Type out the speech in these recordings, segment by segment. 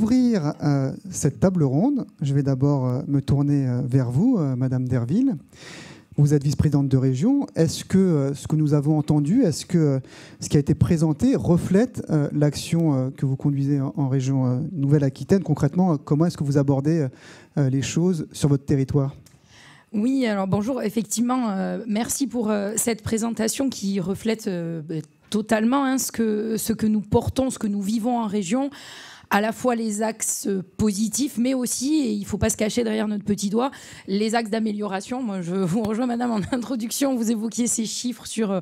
ouvrir cette table ronde, je vais d'abord me tourner vers vous, Madame Derville. Vous êtes vice-présidente de région. Est-ce que ce que nous avons entendu, est-ce que ce qui a été présenté reflète l'action que vous conduisez en région Nouvelle-Aquitaine? Concrètement, comment est-ce que vous abordez les choses sur votre territoire? Oui, alors bonjour. Effectivement, merci pour cette présentation qui reflète totalement ce que nous portons, ce que nous vivons en région. À la fois les axes positifs, mais aussi, et il ne faut pas se cacher derrière notre petit doigt, les axes d'amélioration. Moi, je vous rejoins, madame, en introduction. Vous évoquiez ces chiffres sur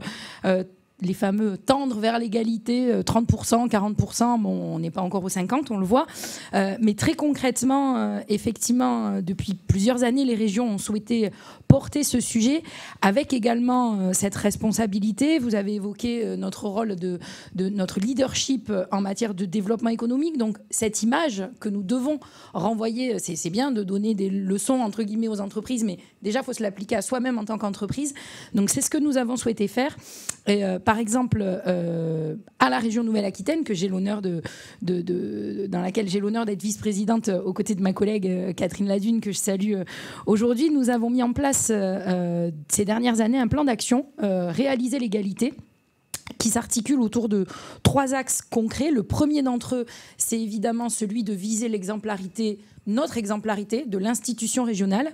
les fameux tendre vers l'égalité, 30%, 40%. Bon, on n'est pas encore aux 50%, on le voit. Mais très concrètement, effectivement, depuis plusieurs années, les régions ont souhaité porter ce sujet avec également cette responsabilité. Vous avez évoqué notre rôle de notre leadership en matière de développement économique. Donc, cette image que nous devons renvoyer, c'est bien de donner des leçons, entre guillemets, aux entreprises, mais déjà, il faut se l'appliquer à soi-même en tant qu'entreprise. Donc, c'est ce que nous avons souhaité faire. Et, par exemple, à la région Nouvelle-Aquitaine, que j'ai l'honneur dans laquelle j'ai l'honneur d'être vice-présidente aux côtés de ma collègue Catherine Ladune, que je salue aujourd'hui, nous avons mis en place ces dernières années un plan d'action réaliser l'égalité, qui s'articule autour de 3 axes concrets. Le premier d'entre eux, c'est évidemment celui de viser l'exemplarité, notre exemplarité de l'institution régionale.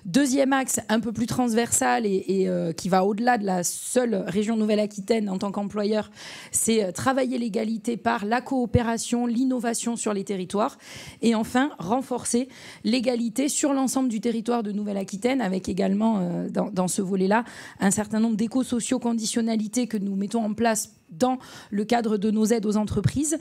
Deuxième axe, un peu plus transversal et qui va au-delà de la seule région Nouvelle-Aquitaine en tant qu'employeur, c'est travailler l'égalité par la coopération, l'innovation sur les territoires. Et enfin, renforcer l'égalité sur l'ensemble du territoire de Nouvelle-Aquitaine, avec également, dans ce volet-là, un certain nombre d'éco-sociaux conditionnalités que nous mettons en place dans le cadre de nos aides aux entreprises.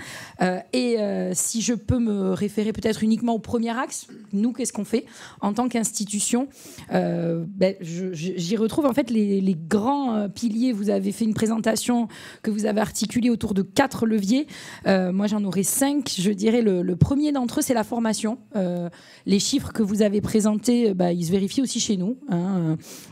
Si je peux me référer peut-être uniquement au premier axe, nous, qu'est-ce qu'on fait en tant qu'institution? J'y retrouve en fait les grands piliers. Vous avez fait une présentation que vous avez articulée autour de 4 leviers. Moi, j'en aurais 5. Je dirais le premier d'entre eux, c'est la formation. Les chiffres que vous avez présentés, ils se vérifient aussi chez nous.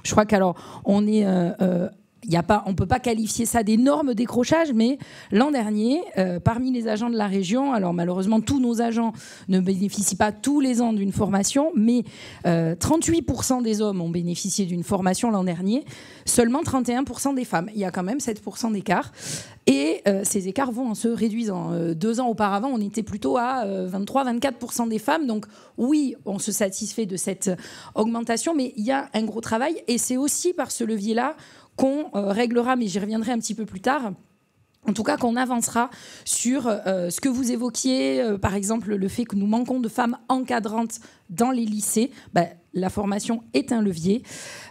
Je crois qu'alors, on est... on ne peut pas qualifier ça d'énorme décrochage, mais l'an dernier, parmi les agents de la région, alors malheureusement tous nos agents ne bénéficient pas tous les ans d'une formation, mais 38% des hommes ont bénéficié d'une formation l'an dernier, seulement 31% des femmes. Il y a quand même 7% d'écart. Et ces écarts vont en se réduisant. 2 ans auparavant, on était plutôt à 23-24% des femmes. Donc oui, on se satisfait de cette augmentation, mais il y a un gros travail. Et c'est aussi par ce levier-là qu'on réglera, mais j'y reviendrai un petit peu plus tard, en tout cas qu'on avancera sur ce que vous évoquiez, par exemple le fait que nous manquons de femmes encadrantes dans les lycées. La formation est un levier.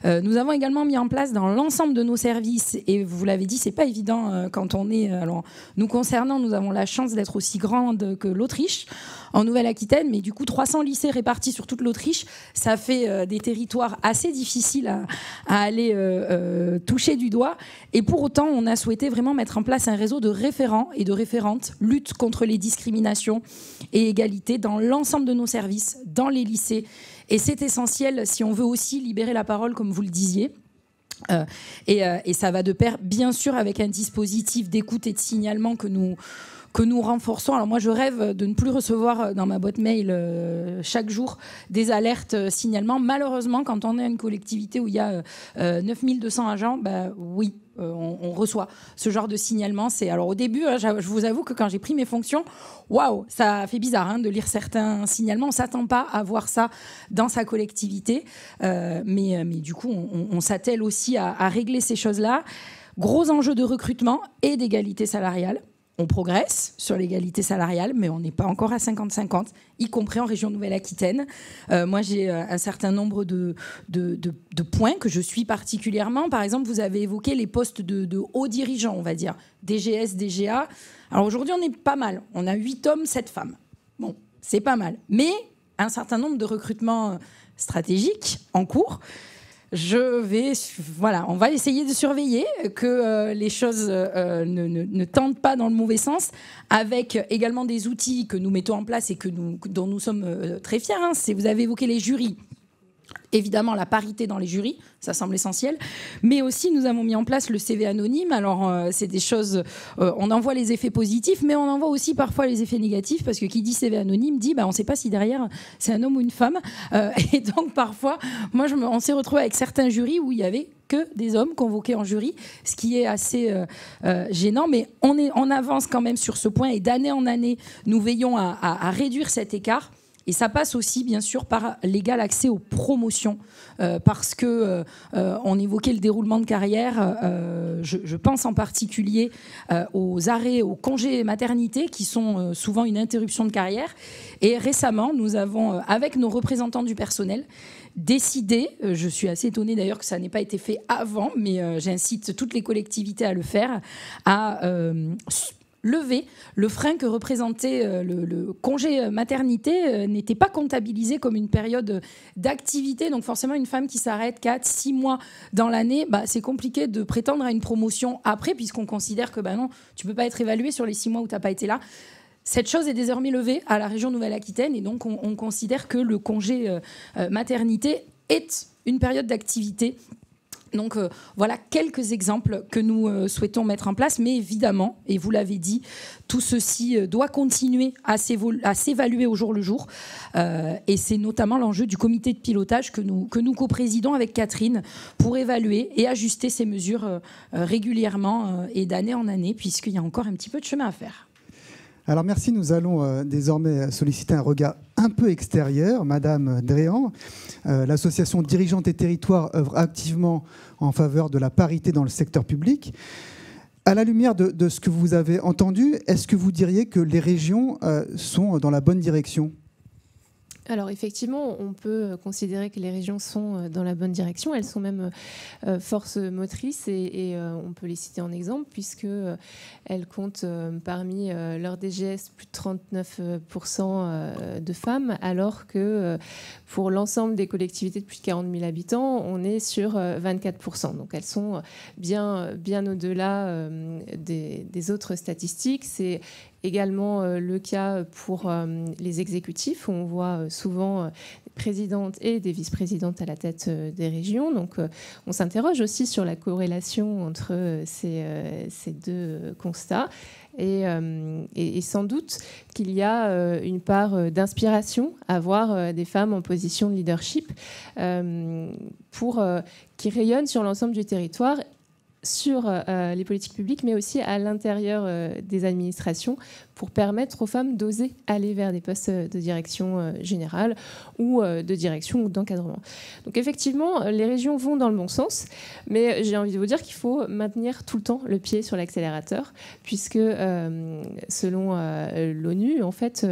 Nous avons également mis en place dans l'ensemble de nos services, et vous l'avez dit, c'est pas évident quand on est... Alors, nous concernant, nous avons la chance d'être aussi grande que l'Autriche, en Nouvelle-Aquitaine, mais du coup, 300 lycées répartis sur toute l'Autriche, ça fait des territoires assez difficiles à aller toucher du doigt. Et pour autant, on a souhaité vraiment mettre en place un réseau de référents et de référentes, lutte contre les discriminations et égalité dans l'ensemble de nos services, dans les lycées. Et c'est essentiel si on veut aussi libérer la parole, comme vous le disiez. Et ça va de pair, bien sûr, avec un dispositif d'écoute et de signalement que nous renforçons. Alors moi, je rêve de ne plus recevoir dans ma boîte mail chaque jour des alertes signalements. Malheureusement, quand on est une collectivité où il y a 9200 agents, oui, on reçoit ce genre de signalement. Alors au début, je vous avoue que quand j'ai pris mes fonctions, waouh, ça fait bizarre de lire certains signalements. On ne s'attend pas à voir ça dans sa collectivité. Mais du coup, on s'attelle aussi à régler ces choses-là. Gros enjeux de recrutement et d'égalité salariale. On progresse sur l'égalité salariale, mais on n'est pas encore à 50-50, y compris en région Nouvelle-Aquitaine. Moi, j'ai un certain nombre de points que je suis particulièrement. Par exemple, vous avez évoqué les postes de hauts dirigeants, on va dire, DGS, DGA. Alors aujourd'hui, on est pas mal. On a 8 hommes, 7 femmes. Bon, c'est pas mal. Mais un certain nombre de recrutements stratégiques en cours. On va essayer de surveiller que les choses ne tendent pas dans le mauvais sens, avec également des outils que nous mettons en place et dont nous sommes très fiers. Vous avez évoqué les jurys. Évidemment, la parité dans les jurys, ça semble essentiel. Mais aussi, nous avons mis en place le CV anonyme. Alors, c'est des choses... on en voit les effets positifs, mais on en voit aussi parfois les effets négatifs, parce que qui dit CV anonyme dit on ne sait pas si derrière, c'est un homme ou une femme. Et donc, parfois, on s'est retrouvé avec certains jurys où il y avait que des hommes convoqués en jury, ce qui est assez gênant. Mais on avance quand même sur ce point. Et d'année en année, nous veillons à réduire cet écart. Et ça passe aussi, bien sûr, par l'égal accès aux promotions, parce que on évoquait le déroulement de carrière. Je pense en particulier aux arrêts, aux congés maternité, qui sont souvent une interruption de carrière. Et récemment, nous avons, avec nos représentants du personnel, décidé, je suis assez étonnée d'ailleurs que ça n'ait pas été fait avant, mais j'incite toutes les collectivités à le faire, à lever le frein que représentait le congé maternité n'était pas comptabilisé comme une période d'activité. Donc forcément, une femme qui s'arrête 4-6 mois dans l'année, c'est compliqué de prétendre à une promotion après, puisqu'on considère que non, tu ne peux pas être évalué sur les 6 mois où tu n'as pas été là. Cette chose est désormais levée à la région Nouvelle-Aquitaine, et donc on considère que le congé maternité est une période d'activité. Donc voilà quelques exemples que nous souhaitons mettre en place, mais évidemment, et vous l'avez dit, tout ceci doit continuer à s'évaluer au jour le jour, et c'est notamment l'enjeu du comité de pilotage que nous co-présidons avec Catherine pour évaluer et ajuster ces mesures régulièrement et d'année en année, puisqu'il y a encore un petit peu de chemin à faire. Alors merci, nous allons désormais solliciter un regard un peu extérieur. Madame Dréan, l'association Dirigeantes et Territoires œuvre activement en faveur de la parité dans le secteur public. À la lumière de ce que vous avez entendu, est-ce que vous diriez que les régions sont dans la bonne direction ? Alors effectivement, on peut considérer que les régions sont dans la bonne direction. Elles sont même force motrice et on peut les citer en exemple puisqu'elles comptent parmi leur DGS plus de 39% de femmes, alors que pour l'ensemble des collectivités de plus de 40 000 habitants, on est sur 24%. Donc elles sont bien au-delà des autres statistiques. C'est également le cas pour les exécutifs, où on voit souvent des présidentes et des vice-présidentes à la tête des régions. Donc on s'interroge aussi sur la corrélation entre ces deux constats. Et sans doute qu'il y a une part d'inspiration à voir des femmes en position de leadership qui rayonnent sur l'ensemble du territoire, sur les politiques publiques, mais aussi à l'intérieur des administrations, pour permettre aux femmes d'oser aller vers des postes de direction générale ou de direction ou d'encadrement. Donc effectivement, les régions vont dans le bon sens, mais j'ai envie de vous dire qu'il faut maintenir tout le temps le pied sur l'accélérateur, puisque selon l'ONU, en fait,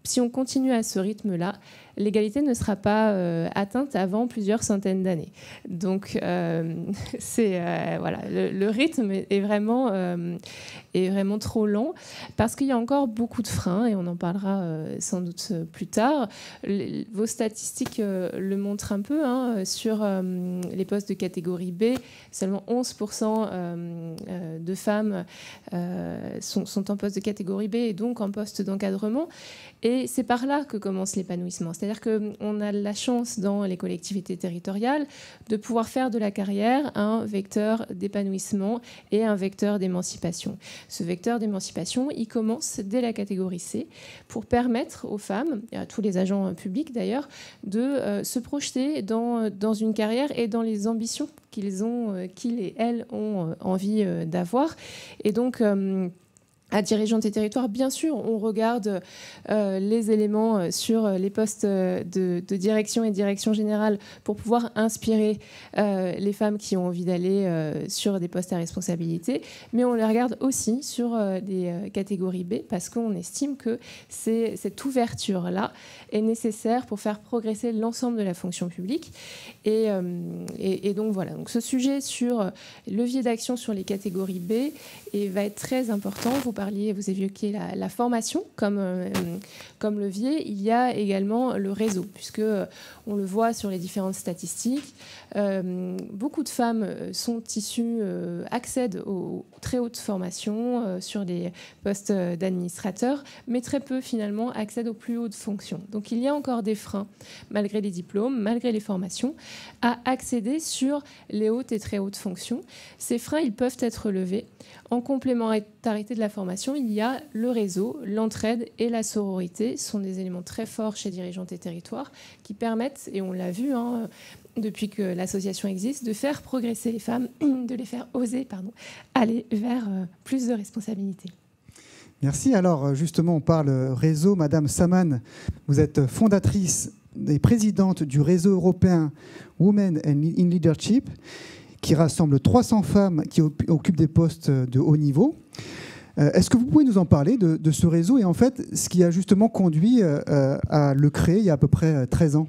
si on continue à ce rythme-là, l'égalité ne sera pas atteinte avant plusieurs centaines d'années. Donc, voilà, le rythme est vraiment trop lent, parce qu'il y a encore beaucoup de freins, et on en parlera sans doute plus tard. Vos statistiques le montrent un peu, sur les postes de catégorie B, seulement 11% de femmes sont en poste de catégorie B et donc en poste d'encadrement. Et c'est par là que commence l'épanouissement. C'est-à-dire qu'on a la chance dans les collectivités territoriales de pouvoir faire de la carrière un vecteur d'épanouissement et un vecteur d'émancipation. Ce vecteur d'émancipation, il commence dès la catégorie C pour permettre aux femmes, et à tous les agents publics d'ailleurs, de se projeter dans une carrière et dans les ambitions qu'ils et elles ont envie d'avoir. Et donc, à Dirigeantes et Territoires, bien sûr, on regarde les éléments sur les postes de direction et direction générale pour pouvoir inspirer les femmes qui ont envie d'aller sur des postes à responsabilité, mais on les regarde aussi sur des catégories B, parce qu'on estime que cette ouverture-là est nécessaire pour faire progresser l'ensemble de la fonction publique. Et donc voilà, donc ce sujet sur levier d'action sur les catégories B va être très important. Vous parliez, vous évoquiez la formation comme levier. Il y a également le réseau, puisque on le voit sur les différentes statistiques. Beaucoup de femmes sont issues, accèdent aux très hautes formations sur les postes d'administrateurs, mais très peu finalement accèdent aux plus hautes fonctions. Donc il y a encore des freins, malgré les diplômes, malgré les formations, à accéder sur les hautes et très hautes fonctions. Ces freins, ils peuvent être levés. En complémentarité de la formation, il y a le réseau, l'entraide et la sororité. Ce sont des éléments très forts chez Dirigeantes et Territoires qui permettent, et on l'a vu depuis que l'association existe, de faire progresser les femmes, de les faire oser aller vers plus de responsabilités. Merci. Alors justement, on parle réseau. Madame Saman, vous êtes fondatrice et présidente du réseau européen Women in Leadership, qui rassemble 300 femmes qui occupent des postes de haut niveau. Est-ce que vous pouvez nous en parler de ce réseau et en fait ce qui a justement conduit à le créer il y a à peu près 13 ans?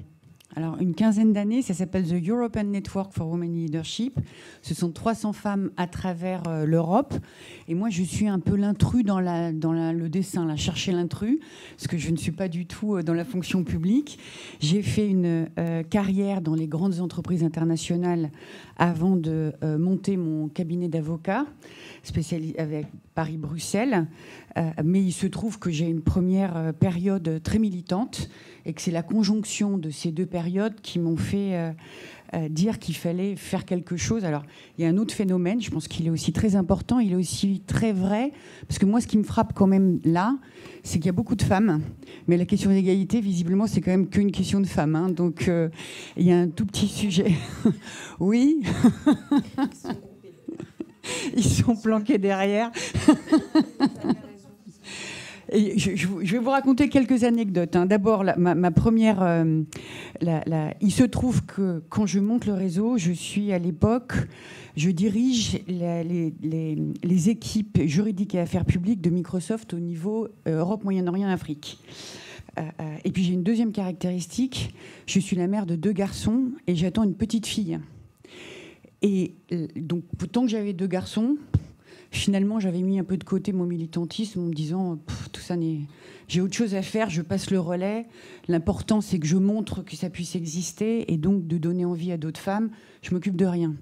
Alors, une quinzaine d'années, ça s'appelle The European Network for Women in Leadership. Ce sont 300 femmes à travers l'Europe. Et moi, je suis un peu l'intrus dans le dessin, là, chercher l'intrus, parce que je ne suis pas du tout dans la fonction publique. J'ai fait une carrière dans les grandes entreprises internationales avant de monter mon cabinet d'avocat, spécialisé avec Paris-Bruxelles. Mais il se trouve que j'ai une première période très militante et que c'est la conjonction de ces deux périodes qui m'ont fait dire qu'il fallait faire quelque chose. Alors, il y a un autre phénomène, je pense qu'il est aussi très important, il est aussi très vrai, parce que moi, ce qui me frappe quand même là, c'est qu'il y a beaucoup de femmes, mais la question d'égalité, visiblement, c'est quand même qu'une question de femmes. Hein, donc, il y a un tout petit sujet. Oui. Ils sont planqués derrière. Et je vais vous raconter quelques anecdotes. Hein. D'abord, ma première... il se trouve que quand je monte le réseau, je suis à l'époque... Je dirige les équipes juridiques et affaires publiques de Microsoft au niveau Europe, Moyen-Orient, Afrique. Et puis j'ai une deuxième caractéristique. Je suis la mère de 2 garçons et j'attends une petite fille. Et donc, tant que j'avais 2 garçons... Finalement, j'avais mis un peu de côté mon militantisme en me disant tout ça j'ai autre chose à faire, je passe le relais. L'important, c'est que je montre que ça puisse exister et donc de donner envie à d'autres femmes. Je m'occupe de rien.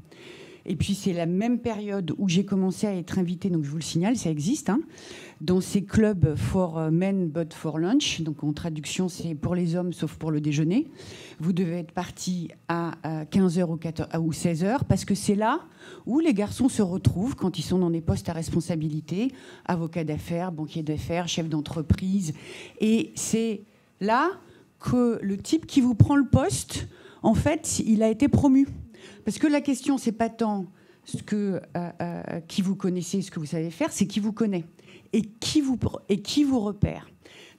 Et puis, c'est la même période où j'ai commencé à être invitée, donc je vous le signale, ça existe, hein, dans ces clubs for men but for lunch. Donc, en traduction, c'est pour les hommes sauf pour le déjeuner. Vous devez être parti à 15h ou 16h parce que c'est là où les garçons se retrouvent quand ils sont dans des postes à responsabilité, avocats d'affaires, banquiers d'affaires, chefs d'entreprise. Et c'est là que le type qui vous prend le poste, en fait, il a été promu. Parce que la question, c'est pas tant qui vous connaissez, ce que vous savez faire, c'est qui vous connaît et qui vous repère.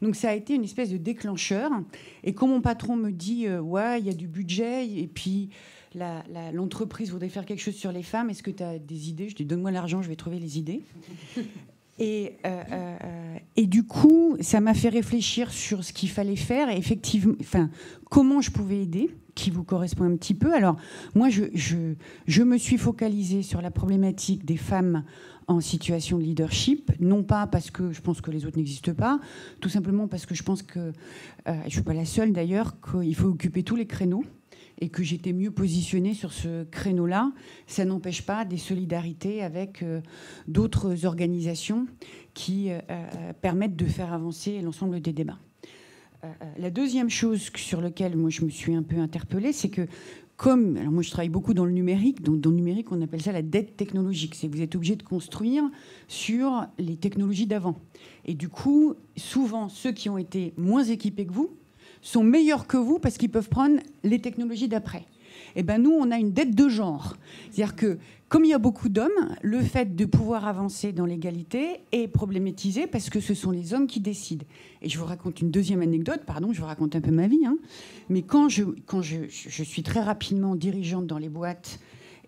Donc ça a été une espèce de déclencheur. Et quand mon patron me dit ouais, il y a du budget et puis l'entreprise voudrait faire quelque chose sur les femmes, est-ce que tu as des idées? Je dis donne-moi l'argent, je vais trouver les idées. Et du coup, ça m'a fait réfléchir sur ce qu'il fallait faire et effectivement, comment je pouvais aider, qui vous correspond un petit peu. Alors, moi, je me suis focalisée sur la problématique des femmes en situation de leadership, non pas parce que je pense que les autres n'existent pas, tout simplement parce que je pense que, je ne suis pas la seule d'ailleurs, qu'il faut occuper tous les créneaux et que j'étais mieux positionnée sur ce créneau-là. Ça n'empêche pas des solidarités avec d'autres organisations qui permettent de faire avancer l'ensemble des débats. La deuxième chose sur laquelle moi je me suis un peu interpellée, c'est que alors moi je travaille beaucoup dans le numérique, donc dans le numérique on appelle ça la dette technologique, c'est que vous êtes obligé de construire sur les technologies d'avant. Et du coup, souvent ceux qui ont été moins équipés que vous sont meilleurs que vous parce qu'ils peuvent prendre les technologies d'après. Et ben nous, on a une dette de genre. C'est-à-dire que, comme il y a beaucoup d'hommes, le fait de pouvoir avancer dans l'égalité est problématisé parce que ce sont les hommes qui décident. Et je vous raconte une deuxième anecdote, je vous raconte un peu ma vie. Hein. Mais quand je suis très rapidement dirigeante dans les boîtes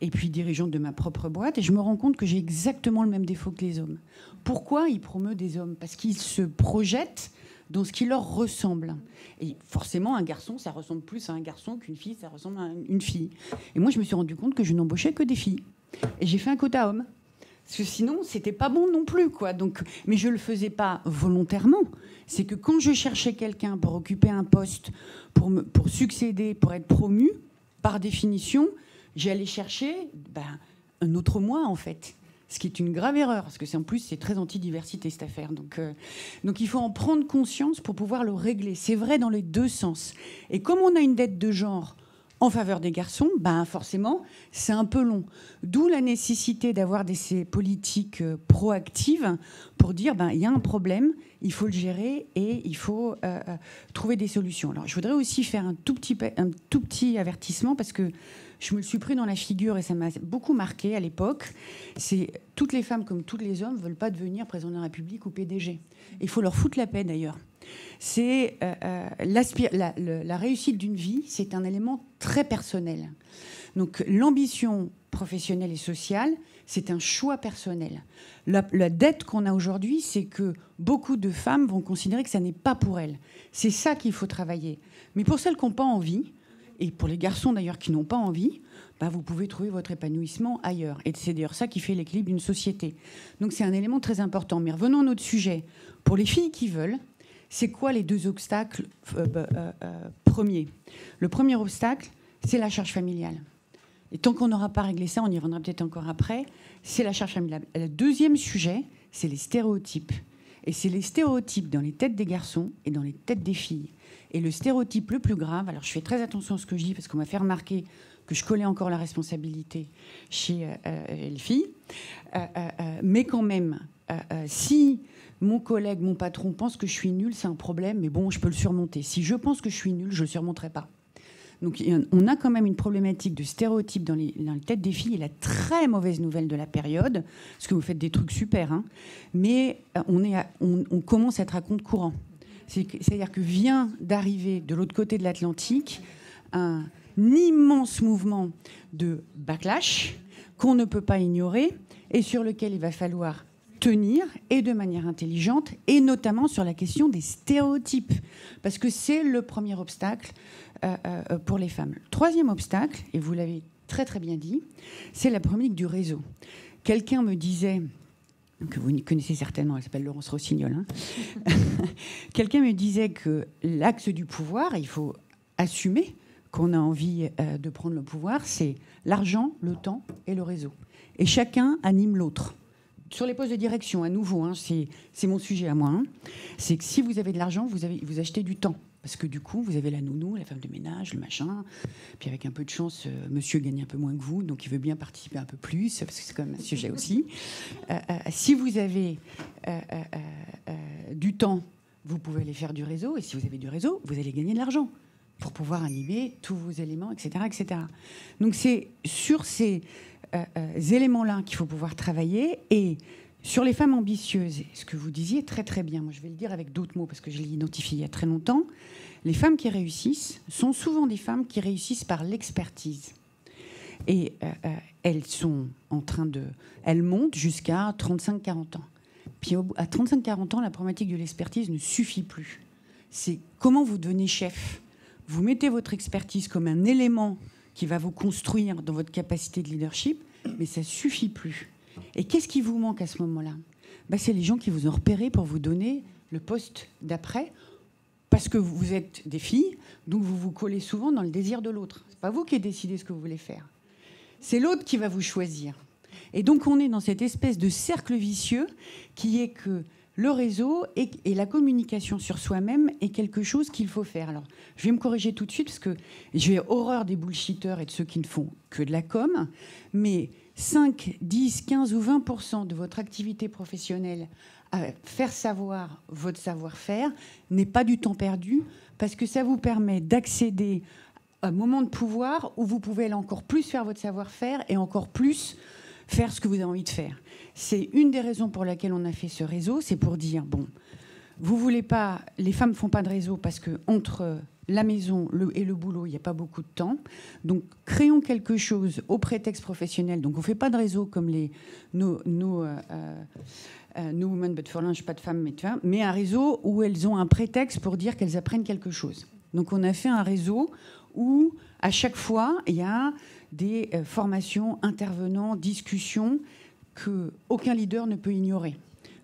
et puis dirigeante de ma propre boîte, et je me rends compte que j'ai exactement le même défaut que les hommes. Pourquoi ils promeuvent des hommes? Parce qu'ils se projettent dans ce qui leur ressemble. Et forcément, un garçon, ça ressemble plus à un garçon qu'une fille, ça ressemble à une fille. Et moi, je me suis rendu compte que je n'embauchais que des filles. Et j'ai fait un quota homme. Parce que sinon, c'était pas bon non plus, quoi. Donc, mais je le faisais pas volontairement. C'est que quand je cherchais quelqu'un pour occuper un poste, pour succéder, pour être promu, par définition, j'allais chercher un autre moi, en fait. Ce qui est une grave erreur, parce que en plus, c'est très anti-diversité, cette affaire. Donc, il faut en prendre conscience pour pouvoir le régler. C'est vrai dans les deux sens. Et comme on a une dette de genre en faveur des garçons, forcément, c'est un peu long. D'où la nécessité d'avoir ces politiques proactives pour dire, il y a un problème, il faut le gérer et il faut trouver des solutions. Alors, je voudrais aussi faire un tout petit avertissement, parce que je me le suis pris dans la figure et ça m'a beaucoup marqué à l'époque. C'est toutes les femmes, comme tous les hommes, ne veulent pas devenir président de la République ou PDG. Il faut leur foutre la paix, d'ailleurs. C'est la réussite d'une vie, c'est un élément très personnel. Donc l'ambition professionnelle et sociale, c'est un choix personnel. La dette qu'on a aujourd'hui, c'est que beaucoup de femmes vont considérer que ça n'est pas pour elles. C'est ça qu'il faut travailler. Mais pour celles qui n'ont pas envie, et pour les garçons d'ailleurs qui n'ont pas envie, vous pouvez trouver votre épanouissement ailleurs. Et c'est d'ailleurs ça qui fait l'équilibre d'une société. Donc c'est un élément très important. Mais revenons à notre sujet. Pour les filles qui veulent, c'est quoi les deux obstacles premiers ? Le premier obstacle, c'est la charge familiale. Et tant qu'on n'aura pas réglé ça, on y reviendra peut-être encore après, c'est la charge familiale. Le deuxième sujet, c'est les stéréotypes. Et c'est les stéréotypes dans les têtes des garçons et dans les têtes des filles. Et le stéréotype le plus grave, alors je fais très attention à ce que je dis, parce qu'on m'a fait remarquer que je collais encore la responsabilité chez les filles, mais quand même, si mon collègue, mon patron pense que je suis nulle, c'est un problème, mais bon, je peux le surmonter. Si je pense que je suis nulle, je ne le surmonterai pas. Donc on a quand même une problématique de stéréotypes dans les têtes des filles, et la très mauvaise nouvelle de la période, parce que vous faites des trucs super, mais on commence à être à compte courant. C'est-à-dire que vient d'arriver de l'autre côté de l'Atlantique un immense mouvement de backlash qu'on ne peut pas ignorer et sur lequel il va falloir tenir, et de manière intelligente, et notamment sur la question des stéréotypes, parce que c'est le premier obstacle pour les femmes. Le troisième obstacle, et vous l'avez très très bien dit, c'est la problématique du réseau. Quelqu'un me disait, que vous connaissez certainement, elle s'appelle Laurence Rossignol, quelqu'un me disait que l'axe du pouvoir, il faut assumer qu'on a envie de prendre le pouvoir, c'est l'argent, le temps et le réseau. Et chacun anime l'autre. Sur les postes de direction, à nouveau, c'est mon sujet à moi, c'est que si vous avez de l'argent, vous achetez du temps. Parce que du coup, vous avez la nounou, la femme de ménage, le machin. Puis avec un peu de chance, monsieur gagne un peu moins que vous, donc il veut bien participer un peu plus, parce que c'est quand même un sujet aussi. Si vous avez du temps, vous pouvez aller faire du réseau. Et si vous avez du réseau, vous allez gagner de l'argent pour pouvoir animer tous vos éléments, etc. etc. Donc c'est sur ces éléments-là qu'il faut pouvoir travailler. Et sur les femmes ambitieuses, ce que vous disiez très très bien, moi je vais le dire avec d'autres mots parce que je l'ai identifié il y a très longtemps, les femmes qui réussissent sont souvent des femmes qui réussissent par l'expertise. Et elles sont en train de... Elles montent jusqu'à 35-40 ans. Puis à 35-40 ans, la problématique de l'expertise ne suffit plus. C'est comment vous devenez chef. Vous mettez votre expertise comme un élément qui va vous construire dans votre capacité de leadership, mais ça ne suffit plus. Et qu'est-ce qui vous manque à ce moment-là ? C'est les gens qui vous ont repéré pour vous donner le poste d'après, parce que vous êtes des filles, donc vous vous collez souvent dans le désir de l'autre. Ce n'est pas vous qui décidez ce que vous voulez faire. C'est l'autre qui va vous choisir. Et donc on est dans cette espèce de cercle vicieux qui est que le réseau et la communication sur soi-même est quelque chose qu'il faut faire. Alors, je vais me corriger tout de suite parce que j'ai horreur des bullshitters et de ceux qui ne font que de la com, mais 5, 10, 15 ou 20% de votre activité professionnelle à faire savoir votre savoir-faire n'est pas du temps perdu, parce que ça vous permet d'accéder à un moment de pouvoir où vous pouvez aller encore plus faire votre savoir-faire et encore plus faire ce que vous avez envie de faire. C'est une des raisons pour laquelle on a fait ce réseau, c'est pour dire, bon, vous voulez pas, les femmes ne font pas de réseau parce que entre la maison et le boulot, il n'y a pas beaucoup de temps. Donc, créons quelque chose au prétexte professionnel. Donc, on ne fait pas de réseau comme les No Women But For Lunch, pas de femmes, mais un réseau où elles ont un prétexte pour dire qu'elles apprennent quelque chose. Donc, on a fait un réseau où, à chaque fois, il y a des formations, intervenants, discussions qu'aucun leader ne peut ignorer.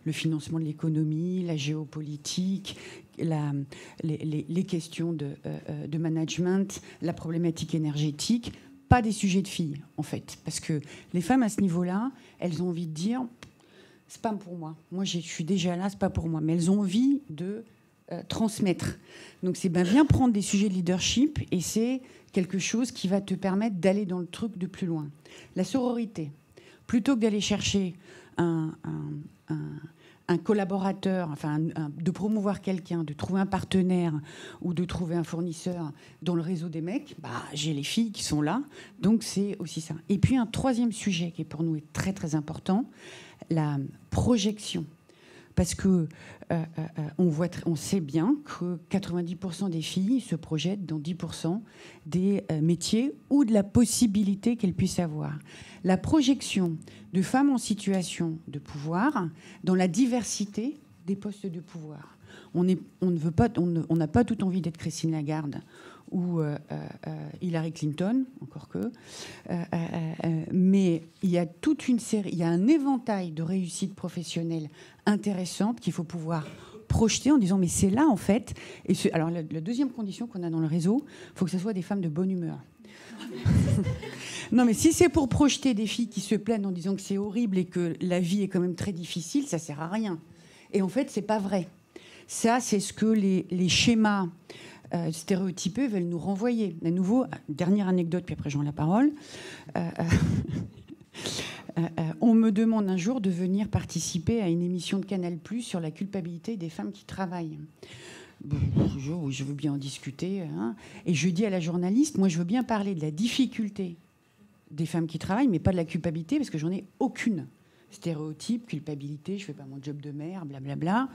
Le financement de l'économie, la géopolitique, les questions de management, la problématique énergétique, pas des sujets de filles, en fait. Parce que les femmes, à ce niveau-là, elles ont envie de dire « c'est pas pour moi. Moi, je suis déjà là, c'est pas pour moi. » Mais elles ont envie de transmettre. Donc, c'est bien prendre des sujets de leadership et c'est quelque chose qui va te permettre d'aller dans le truc de plus loin. La sororité. Plutôt que d'aller chercher un collaborateur, enfin, de promouvoir quelqu'un, de trouver un partenaire ou de trouver un fournisseur dans le réseau des mecs, j'ai les filles qui sont là, donc c'est aussi ça. Et puis un troisième sujet qui pour nous est très très important, la projection. Parce que on sait bien que 90% des filles se projettent dans 10% des métiers ou de la possibilité qu'elles puissent avoir. La projection de femmes en situation de pouvoir dans la diversité des postes de pouvoir. On n'a pas tout envie d'être Christine Lagarde ou Hillary Clinton, encore que. Mais il y a toute une série, il y a un éventail de réussites professionnelles intéressantes qu'il faut pouvoir projeter en disant mais c'est là en fait. Alors la deuxième condition qu'on a dans le réseau, il faut que ce soit des femmes de bonne humeur. Non mais si c'est pour projeter des filles qui se plaignent en disant que c'est horrible et que la vie est quand même très difficile, ça sert à rien. Et en fait c'est pas vrai. Ça c'est ce que les schémas stéréotypés veulent nous renvoyer. À nouveau, dernière anecdote, puis après j'en la parole. On me demande un jour de venir participer à une émission de Canal+ sur la culpabilité des femmes qui travaillent. Je veux bien en discuter. Hein. Et je dis à la journaliste, moi je veux bien parler de la difficulté des femmes qui travaillent, mais pas de la culpabilité, parce que j'en ai aucune. Stéréotype, culpabilité, je fais pas mon job de mère, blablabla.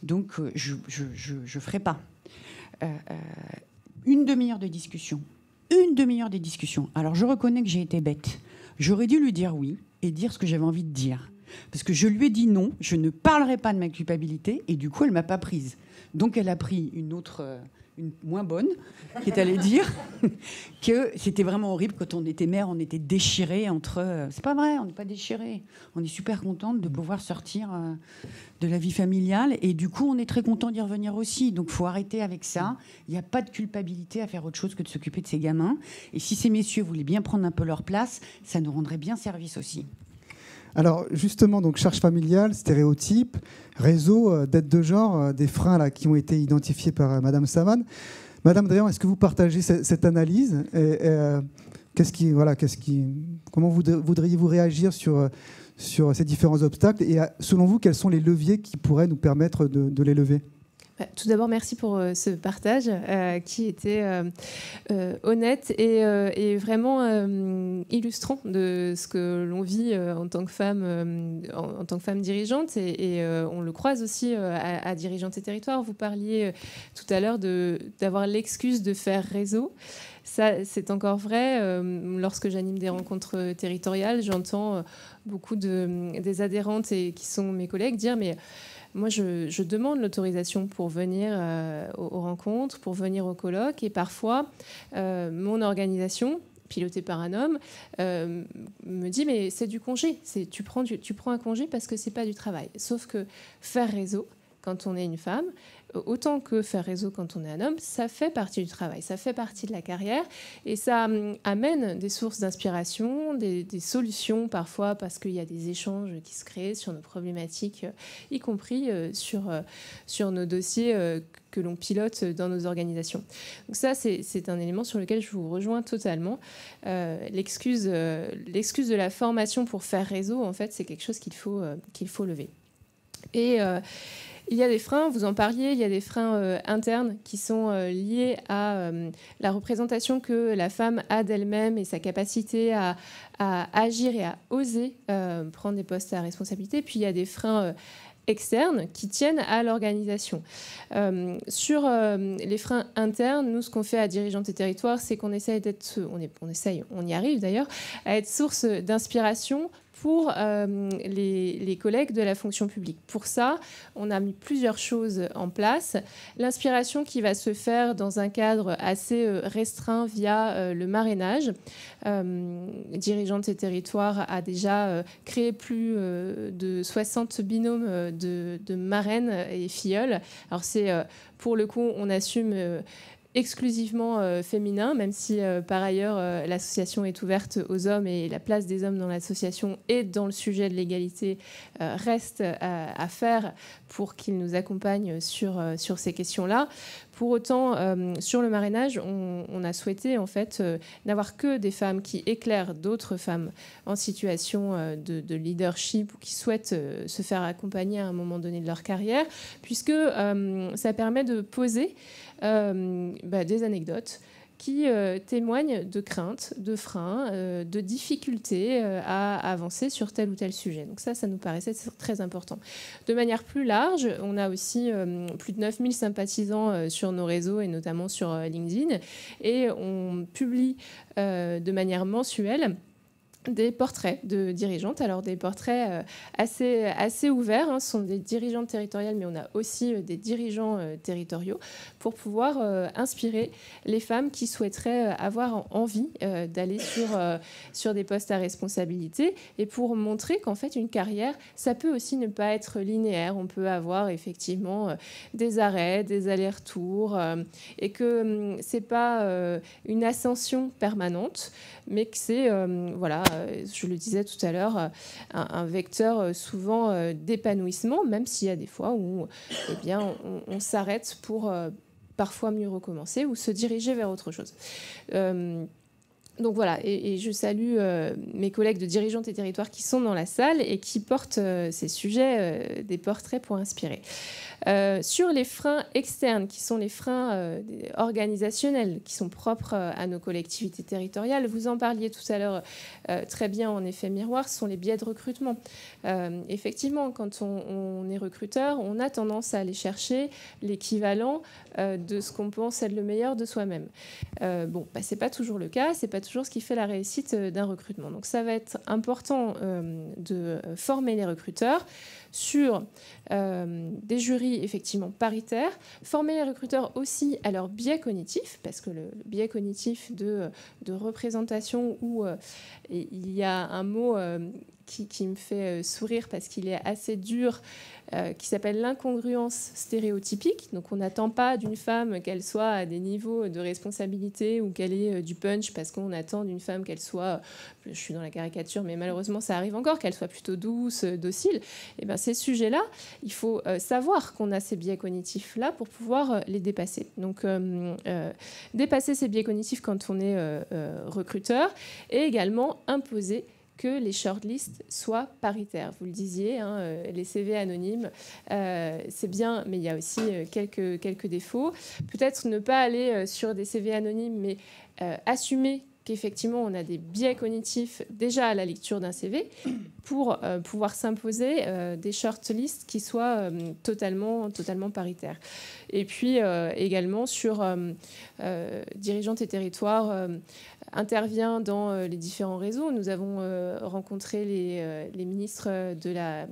Donc je ferai pas. Une demi-heure de discussion. Une demi-heure de discussion. Alors je reconnais que j'ai été bête. J'aurais dû lui dire oui et dire ce que j'avais envie de dire. Parce que je lui ai dit non, je ne parlerai pas de ma culpabilité, et du coup elle m'a pas prise. Donc elle a pris une autre, une moins bonne, qui est allée dire que c'était vraiment horrible quand on était mère, on était déchirés entre... C'est pas vrai, on n'est pas déchirés. On est super contente de pouvoir sortir de la vie familiale, et du coup on est très content d'y revenir aussi. Donc il faut arrêter avec ça. Il n'y a pas de culpabilité à faire autre chose que de s'occuper de ces gamins. Et si ces messieurs voulaient bien prendre un peu leur place, ça nous rendrait bien service aussi. Alors justement, donc charge familiale, stéréotypes, réseau d'aide de genre, des freins là, qui ont été identifiés par Madame Saman. Madame Dréan, est-ce que vous partagez cette analyse comment voudriez-vous réagir sur ces différents obstacles, et selon vous, quels sont les leviers qui pourraient nous permettre de les lever ? Tout d'abord, merci pour ce partage qui était honnête et vraiment illustrant de ce que l'on vit en tant que femme dirigeante, et on le croise aussi à Dirigeantes et Territoires. Vous parliez tout à l'heure d'avoir l'excuse de faire réseau. Ça, c'est encore vrai. Lorsque j'anime des rencontres territoriales, j'entends beaucoup des adhérentes et qui sont mes collègues dire mais moi, je demande l'autorisation pour venir aux rencontres, pour venir aux colloques, et parfois, mon organisation, pilotée par un homme, me dit mais c'est du congé, tu prends un congé parce que c'est pas du travail. Sauf que faire réseau, quand on est une femme, autant que faire réseau quand on est un homme, ça fait partie du travail, ça fait partie de la carrière, et ça amène des sources d'inspiration, des solutions parfois, parce qu'il y a des échanges qui se créent sur nos problématiques, y compris sur nos dossiers que l'on pilote dans nos organisations. Donc ça, c'est un élément sur lequel je vous rejoins totalement. L'excuse de la formation pour faire réseau, en fait, c'est quelque chose qu'il faut lever. Et il y a des freins, vous en parliez, il y a des freins internes qui sont liés à la représentation que la femme a d'elle-même et sa capacité à agir et à oser prendre des postes à responsabilité. Puis il y a des freins externes qui tiennent à l'organisation. Sur les freins internes, nous, ce qu'on fait à Dirigeantes et Territoires, c'est qu'on essaye on y arrive d'ailleurs, à être source d'inspiration pour les collègues de la fonction publique. Pour ça, on a mis plusieurs choses en place. L'inspiration qui va se faire dans un cadre assez restreint via le marrainage. Dirigeantes et Territoires a déjà créé plus de 60 binômes de marraines et filleules. Alors c'est, pour le coup, on assume exclusivement féminin, même si par ailleurs l'association est ouverte aux hommes et la place des hommes dans l'association et dans le sujet de l'égalité reste à faire pour qu'ils nous accompagnent sur ces questions-là. Pour autant, sur le marrainage, on a souhaité en fait n'avoir que des femmes qui éclairent d'autres femmes en situation de leadership ou qui souhaitent se faire accompagner à un moment donné de leur carrière, puisque ça permet de poser des anecdotes qui témoignent de craintes, de freins, de difficultés à avancer sur tel ou tel sujet. Donc ça nous paraissait très important. De manière plus large, on a aussi plus de 9000 sympathisants sur nos réseaux et notamment sur LinkedIn. Et on publie de manière mensuelle des portraits de dirigeantes. Alors des portraits assez ouverts, hein. Ce sont des dirigeantes territoriales, mais on a aussi des dirigeants territoriaux pour pouvoir inspirer les femmes qui souhaiteraient avoir envie d'aller sur des postes à responsabilité et pour montrer qu'en fait une carrière, ça peut aussi ne pas être linéaire. On peut avoir effectivement des arrêts, des allers-retours et que c'est pas une ascension permanente, mais que c'est je le disais tout à l'heure, un vecteur souvent d'épanouissement, même s'il y a des fois où on s'arrête pour parfois mieux recommencer ou se diriger vers autre chose. Donc voilà, et je salue mes collègues de Dirigeantes et Territoires qui sont dans la salle et qui portent ces sujets, des portraits pour inspirer. Sur les freins externes, qui sont les freins organisationnels, qui sont propres à nos collectivités territoriales, vous en parliez tout à l'heure très bien en effet miroir, ce sont les biais de recrutement. Effectivement, quand on est recruteur, on a tendance à aller chercher l'équivalent de ce qu'on pense être le meilleur de soi-même. C'est pas toujours le cas, c'est pas toujours ce qui fait la réussite d'un recrutement. Donc ça va être important de former les recruteurs sur des jurys effectivement paritaires, former les recruteurs aussi à leur biais cognitif, parce que le biais cognitif de représentation où il y a un mot qui me fait sourire parce qu'il est assez dur, qui s'appelle l'incongruence stéréotypique. Donc on n'attend pas d'une femme qu'elle soit à des niveaux de responsabilité ou qu'elle ait du punch parce qu'on attend d'une femme qu'elle soit, je suis dans la caricature, mais malheureusement ça arrive encore, qu'elle soit plutôt douce, docile. Et bien ces sujets-là, il faut savoir qu'on a ces biais cognitifs-là pour pouvoir les dépasser. Donc dépasser ces biais cognitifs quand on est recruteur et également imposer que les shortlists soient paritaires. Vous le disiez, hein, les CV anonymes, c'est bien, mais il y a aussi quelques défauts. Peut-être ne pas aller sur des CV anonymes, mais assumer qu'effectivement, on a des biais cognitifs déjà à la lecture d'un CV pour pouvoir s'imposer des shortlists qui soient totalement paritaires. Et puis également sur Dirigeantes et Territoires intervient dans les différents réseaux. Nous avons rencontré les ministres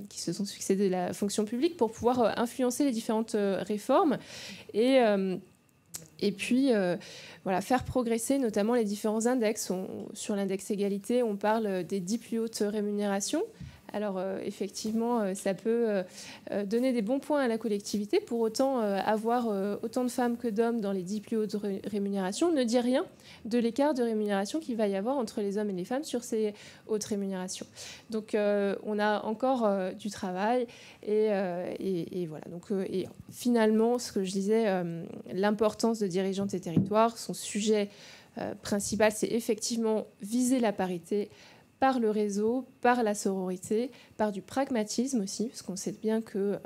qui se sont succédés de la fonction publique pour pouvoir influencer les différentes réformes et puis faire progresser notamment les différents index. Sur l'index égalité, on parle des 10 plus hautes rémunérations. Alors effectivement, ça peut donner des bons points à la collectivité. Pour autant, avoir autant de femmes que d'hommes dans les 10 plus hautes rémunérations ne dit rien de l'écart de rémunération qu'il va y avoir entre les hommes et les femmes sur ces hautes rémunérations. Donc on a encore du travail et voilà. Donc, et finalement, ce que je disais, l'importance de Dirigeantes et Territoires, son sujet principal, c'est effectivement viser la parité par le réseau, par la sororité, par du pragmatisme aussi, parce qu'on sait bien qu'il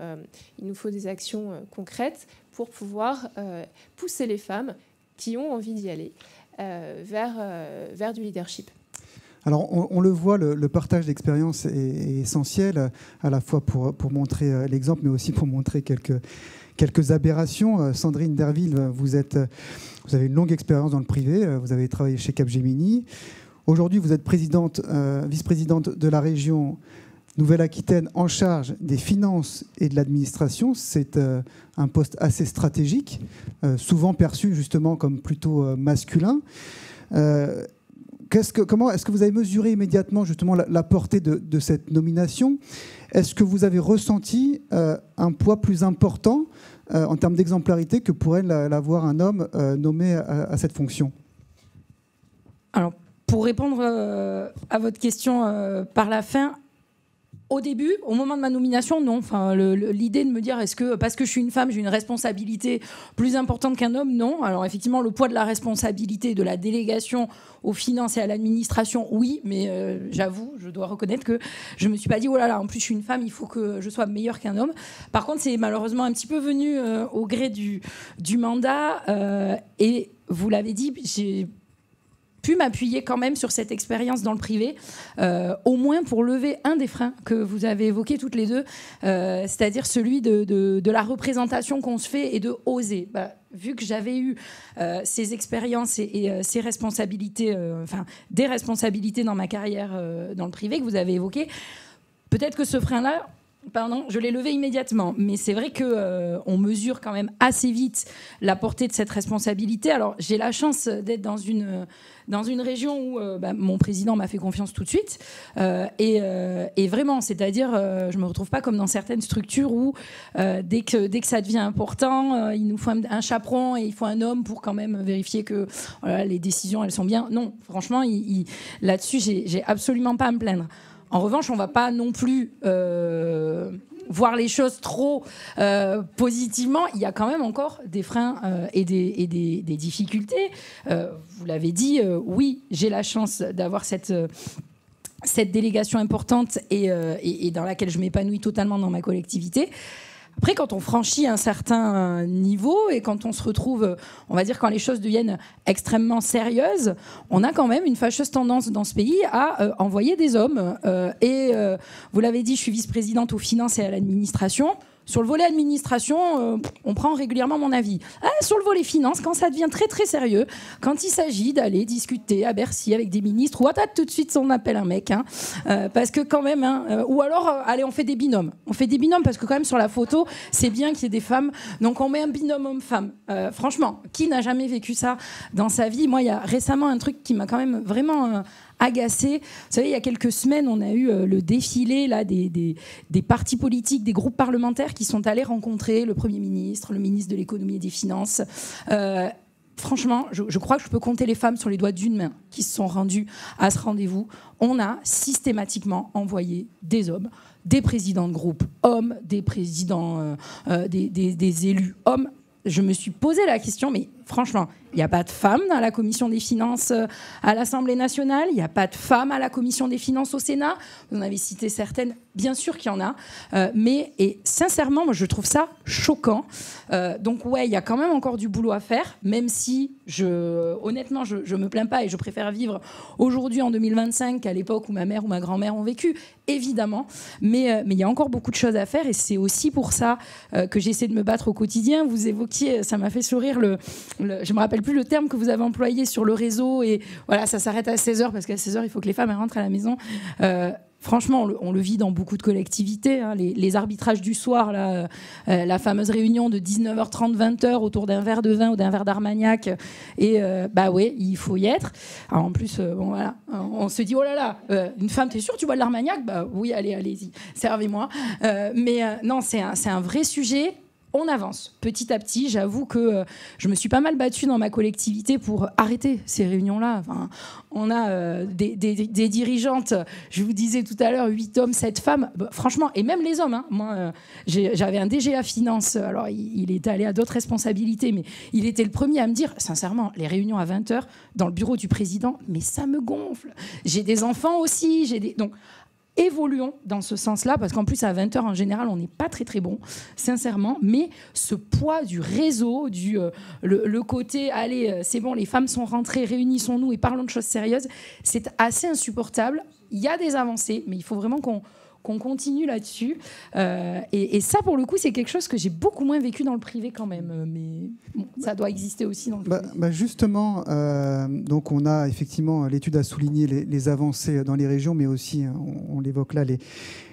nous faut des actions concrètes pour pouvoir pousser les femmes qui ont envie d'y aller vers du leadership. Alors, on le voit, le partage d'expérience est essentiel, à la fois pour montrer l'exemple, mais aussi pour montrer quelques aberrations. Sandrine Derville, vous avez une longue expérience dans le privé, vous avez travaillé chez Capgemini. Aujourd'hui, vous êtes vice-présidente de la région Nouvelle-Aquitaine en charge des finances et de l'administration. C'est un poste assez stratégique, souvent perçu justement comme plutôt masculin. Comment est-ce que vous avez mesuré immédiatement justement la portée de cette nomination? Est-ce que vous avez ressenti un poids plus important en termes d'exemplarité que pourrait l'avoir un homme nommé à cette fonction? Alors, pour répondre à votre question par la fin, au début, au moment de ma nomination, non. Enfin, l'idée de me dire est-ce que parce que je suis une femme, j'ai une responsabilité plus importante qu'un homme, non. Alors effectivement, le poids de la responsabilité, de la délégation aux finances et à l'administration, oui, mais j'avoue, je dois reconnaître que je me suis pas dit oh là là, en plus je suis une femme, il faut que je sois meilleure qu'un homme. Par contre, c'est malheureusement un petit peu venu au gré du mandat et vous l'avez dit, j'ai pu m'appuyer quand même sur cette expérience dans le privé, au moins pour lever un des freins que vous avez évoqués toutes les deux, c'est-à-dire celui de la représentation qu'on se fait et de oser. Vu que j'avais eu ces expériences et ces responsabilités, des responsabilités dans ma carrière dans le privé que vous avez évoquées, peut-être que ce frein-là, je l'ai levé immédiatement, mais c'est vrai qu'on mesure quand même assez vite la portée de cette responsabilité. Alors j'ai la chance d'être dans une région où mon président m'a fait confiance tout de suite et vraiment, c'est-à-dire je me retrouve pas comme dans certaines structures où dès que ça devient important, il nous faut un chaperon et il faut un homme pour quand même vérifier que les décisions elles sont bien. Non, franchement, là-dessus j'ai absolument pas à me plaindre. En revanche, on ne va pas non plus voir les choses trop positivement. Il y a quand même encore des freins et des difficultés. Vous l'avez dit, oui, j'ai la chance d'avoir cette délégation importante et dans laquelle je m'épanouis totalement dans ma collectivité. Après, quand on franchit un certain niveau et quand on se retrouve, on va dire, quand les choses deviennent extrêmement sérieuses, on a quand même une fâcheuse tendance dans ce pays à envoyer des hommes. Vous l'avez dit, je suis vice-présidente aux finances et à l'administration. Sur le volet administration, on prend régulièrement mon avis. Sur le volet finances, quand ça devient très très sérieux, quand il s'agit d'aller discuter à Bercy avec des ministres, ou tout de suite on appelle un mec, parce que quand même, ou alors allez, on fait des binômes. On fait des binômes parce que quand même sur la photo, c'est bien qu'il y ait des femmes, donc on met un binôme homme-femme. Franchement, qui n'a jamais vécu ça dans sa vie? Moi, il y a récemment un truc qui m'a quand même vraiment agacé. Vous savez, il y a quelques semaines, on a eu le défilé là, des partis politiques, des groupes parlementaires qui sont allés rencontrer le Premier ministre, le ministre de l'économie et des finances. Franchement, je crois que je peux compter les femmes sur les doigts d'une main qui se sont rendues à ce rendez-vous. On a systématiquement envoyé des hommes, des présidents de groupe hommes, des présidents, des élus hommes. Je me suis posé la question, mais franchement, il n'y a pas de femmes dans la commission des finances à l'Assemblée nationale, il n'y a pas de femmes à la commission des finances au Sénat. Vous en avez cité certaines, bien sûr qu'il y en a, et sincèrement, moi, je trouve ça choquant. Donc ouais, il y a quand même encore du boulot à faire, même si, honnêtement, je ne me plains pas et je préfère vivre aujourd'hui en 2025 qu'à l'époque où ma mère ou ma grand-mère ont vécu, évidemment. Mais il y a encore beaucoup de choses à faire et c'est aussi pour ça que j'essaie de me battre au quotidien. Vous évoquiez, ça m'a fait sourire, je me rappelle plus le terme que vous avez employé sur le réseau et voilà, ça s'arrête à 16h parce qu'à 16h il faut que les femmes rentrent à la maison. Franchement, on le vit dans beaucoup de collectivités, les arbitrages du soir, là, la fameuse réunion de 19h30, 20h autour d'un verre de vin ou d'un verre d'Armagnac. Et ouais, il faut y être. Alors, en plus, voilà, on se dit, oh là là, une femme, t'es sûre tu bois de l'Armagnac? Oui, allez-y, servez-moi. Non, c'est un vrai sujet. On avance petit à petit. J'avoue que je me suis pas mal battue dans ma collectivité pour arrêter ces réunions-là. Enfin, on a des dirigeantes, je vous disais tout à l'heure, 8 hommes, 7 femmes. Franchement, et même les hommes. Moi, j'avais un DGA Finance. Alors, il est allé à d'autres responsabilités, mais il était le premier à me dire, sincèrement, les réunions à 20h dans le bureau du président, mais ça me gonfle. J'ai des enfants aussi. Donc, évoluons dans ce sens-là, parce qu'en plus, à 20h, en général, on n'est pas très, très bon, sincèrement. Mais ce poids du réseau, le côté, allez, c'est bon, les femmes sont rentrées, réunissons-nous et parlons de choses sérieuses, c'est assez insupportable. Il y a des avancées, mais il faut vraiment qu'on continue là-dessus. Et ça, pour le coup, c'est quelque chose que j'ai beaucoup moins vécu dans le privé quand même. Mais bon, ça doit exister aussi dans le privé. Justement, donc on a effectivement, l'étude a souligné les avancées dans les régions, mais aussi, on l'évoque là,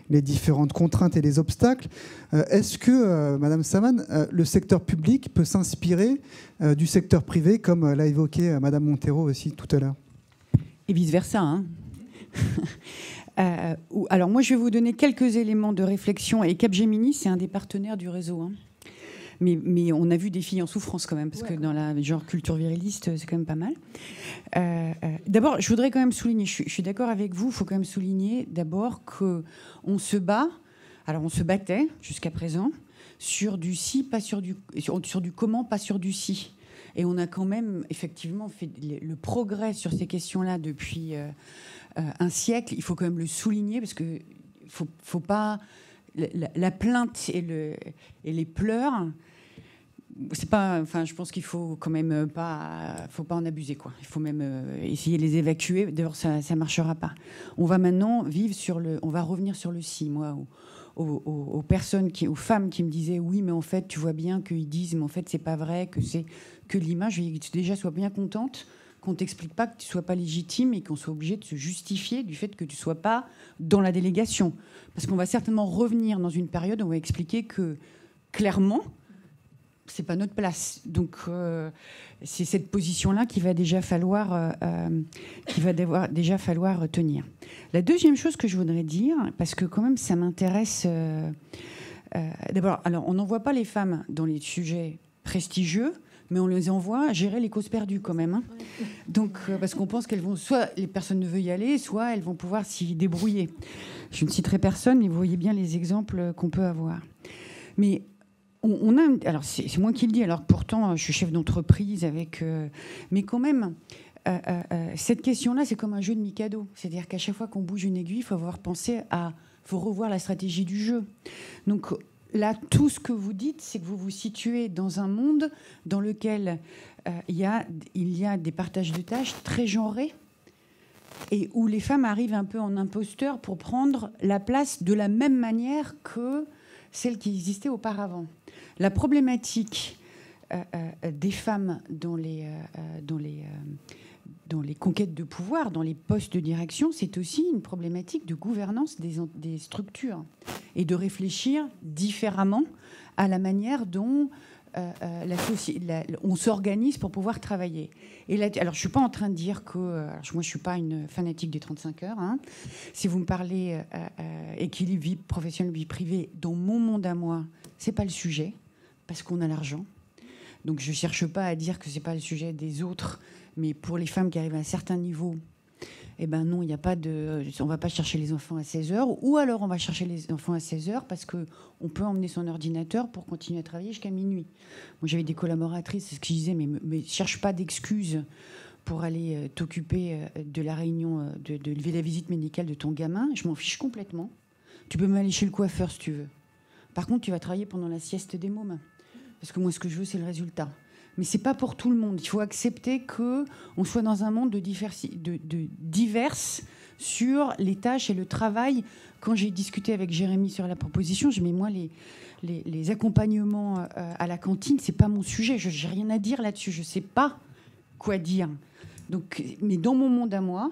les différentes contraintes et les obstacles. Est-ce que, Madame Saman, le secteur public peut s'inspirer du secteur privé, comme l'a évoqué Madame Montero aussi tout à l'heure? Et vice-versa, hein. Alors moi, je vais vous donner quelques éléments de réflexion. Et Capgemini, c'est un des partenaires du réseau, hein. Mais on a vu des filles en souffrance quand même, parce que dans la genre culture viriliste, c'est quand même pas mal. D'abord, je voudrais quand même souligner, je suis d'accord avec vous, il faut quand même souligner d'abord qu'on se bat, alors on se battait jusqu'à présent, sur du si, pas sur du comment, pas sur du si. Et on a quand même effectivement fait le progrès sur ces questions-là depuis un siècle. Il faut quand même le souligner, parce que faut pas... La plainte et les pleurs, c'est pas. Enfin, je pense qu'il faut quand même pas. Faut pas en abuser, quoi. Il faut même essayer de les évacuer. D'ailleurs, ça marchera pas. On va maintenant vivre sur le. On va revenir sur le si. Moi, aux personnes aux femmes qui me disaient oui, mais en fait, tu vois bien qu'ils disent, mais en fait, c'est pas vrai, que c'est que l'image. Déjà, sois bien contente qu'on t'explique pas que tu sois pas légitime et qu'on soit obligé de se justifier du fait que tu sois pas dans la délégation. Parce qu'on va certainement revenir dans une période où on va expliquer que, clairement, c'est pas notre place. Donc, c'est cette position-là qu'il va déjà falloir tenir. La deuxième chose que je voudrais dire, parce que quand même ça m'intéresse... D'abord, alors, on n'envoie pas les femmes dans les sujets prestigieux, mais on les envoie gérer les causes perdues quand même, hein. Donc, parce qu'on pense qu'elles vont, soit les personnes ne veulent y aller, soit elles vont pouvoir s'y débrouiller. Je ne citerai personne, mais vous voyez bien les exemples qu'on peut avoir. Mais on a, alors c'est moi qui le dis, alors pourtant je suis chef d'entreprise avec, mais quand même, cette question-là, c'est comme un jeu de Mikado. C'est-à-dire qu'à chaque fois qu'on bouge une aiguille, il faut avoir pensé faut revoir la stratégie du jeu. Donc là, tout ce que vous dites, c'est que vous vous situez dans un monde dans lequel il y a des partages de tâches très genrés et où les femmes arrivent un peu en imposteur pour prendre la place de la même manière que celle qui existait auparavant. La problématique des femmes dans les conquêtes de pouvoir, dans les postes de direction, c'est aussi une problématique de gouvernance des structures et de réfléchir différemment à la manière dont on s'organise pour pouvoir travailler. Et là, alors, je ne suis pas en train de dire que... moi, je ne suis pas une fanatique des 35 heures. Hein. Si vous me parlez équilibre vie professionnelle, vie privée, dans mon monde à moi, ce n'est pas le sujet, parce qu'on a l'argent. Donc, je ne cherche pas à dire que ce n'est pas le sujet des autres, mais pour les femmes qui arrivent à un certain niveau, eh ben non, il n'y a pas de... On ne va pas chercher les enfants à 16 heures, ou alors on va chercher les enfants à 16 heures parce qu'on peut emmener son ordinateur pour continuer à travailler jusqu'à minuit. Moi, j'avais des collaboratrices, c'est ce que je disais, mais ne cherche pas d'excuses pour aller t'occuper de la réunion, de la visite médicale de ton gamin. Je m'en fiche complètement. Tu peux même aller chez le coiffeur si tu veux. Par contre, tu vas travailler pendant la sieste des mômes. Parce que moi, ce que je veux, c'est le résultat. Mais ce n'est pas pour tout le monde. Il faut accepter qu'on soit dans un monde de diverses sur les tâches et le travail. Quand j'ai discuté avec Jérémy sur la proposition, je dis, mais moi, les accompagnements à la cantine, ce n'est pas mon sujet. Je n'ai rien à dire là-dessus. Je ne sais pas quoi dire. Donc, mais dans mon monde à moi,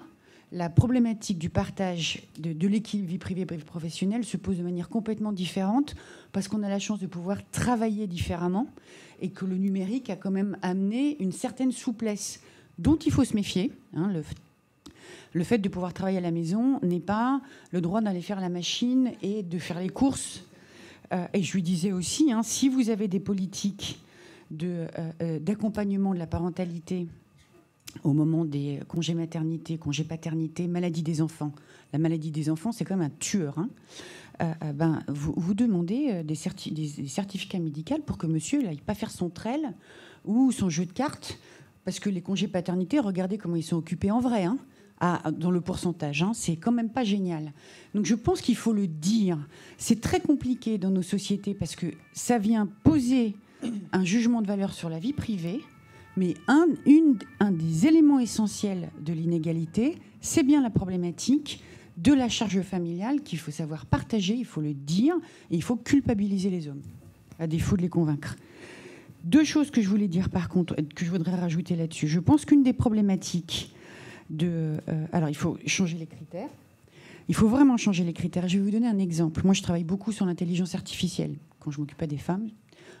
la problématique du partage de l'équilibre vie privée et vie professionnelle se pose de manière complètement différente parce qu'on a la chance de pouvoir travailler différemment et que le numérique a quand même amené une certaine souplesse dont il faut se méfier. Hein, le fait de pouvoir travailler à la maison n'est pas le droit d'aller faire la machine et de faire les courses. Et je lui disais aussi, hein, si vous avez des politiques d'accompagnement de la parentalité au moment des congés maternité, congés paternité, maladie des enfants. La maladie des enfants, c'est quand même un tueur. Hein. Vous demandez des certificats médicaux pour que monsieur n'aille pas faire son trel ou son jeu de cartes, parce que les congés paternité, regardez comment ils sont occupés en vrai, hein, dans le pourcentage. Hein, c'est quand même pas génial. Donc je pense qu'il faut le dire. C'est très compliqué dans nos sociétés parce que ça vient poser un jugement de valeur sur la vie privée. Mais un des éléments essentiels de l'inégalité, c'est bien la problématique de la charge familiale qu'il faut savoir partager, il faut le dire, et il faut culpabiliser les hommes, à défaut de les convaincre. 2 choses que je voulais dire, par contre, que je voudrais rajouter là-dessus. Je pense qu'une des problématiques alors, il faut changer les critères. Il faut vraiment changer les critères. Je vais vous donner un exemple. Moi, je travaille beaucoup sur l'intelligence artificielle. Quand je m'occupe pas des femmes,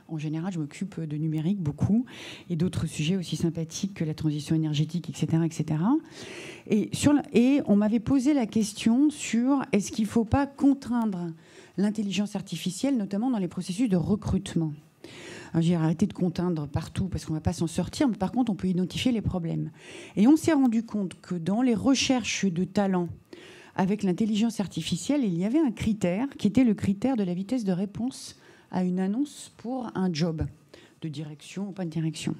en général, je m'occupe de numérique beaucoup et d'autres sujets aussi sympathiques que la transition énergétique, etc., etc. Et on m'avait posé la question sur est-ce qu'il ne faut pas contraindre l'intelligence artificielle, notamment dans les processus de recrutement. Alors, j'ai arrêté de contraindre partout parce qu'on ne va pas s'en sortir, mais par contre, on peut identifier les problèmes. Et on s'est rendu compte que dans les recherches de talent avec l'intelligence artificielle, il y avait un critère qui était le critère de la vitesse de réponse à une annonce pour un job de direction ou pas de direction.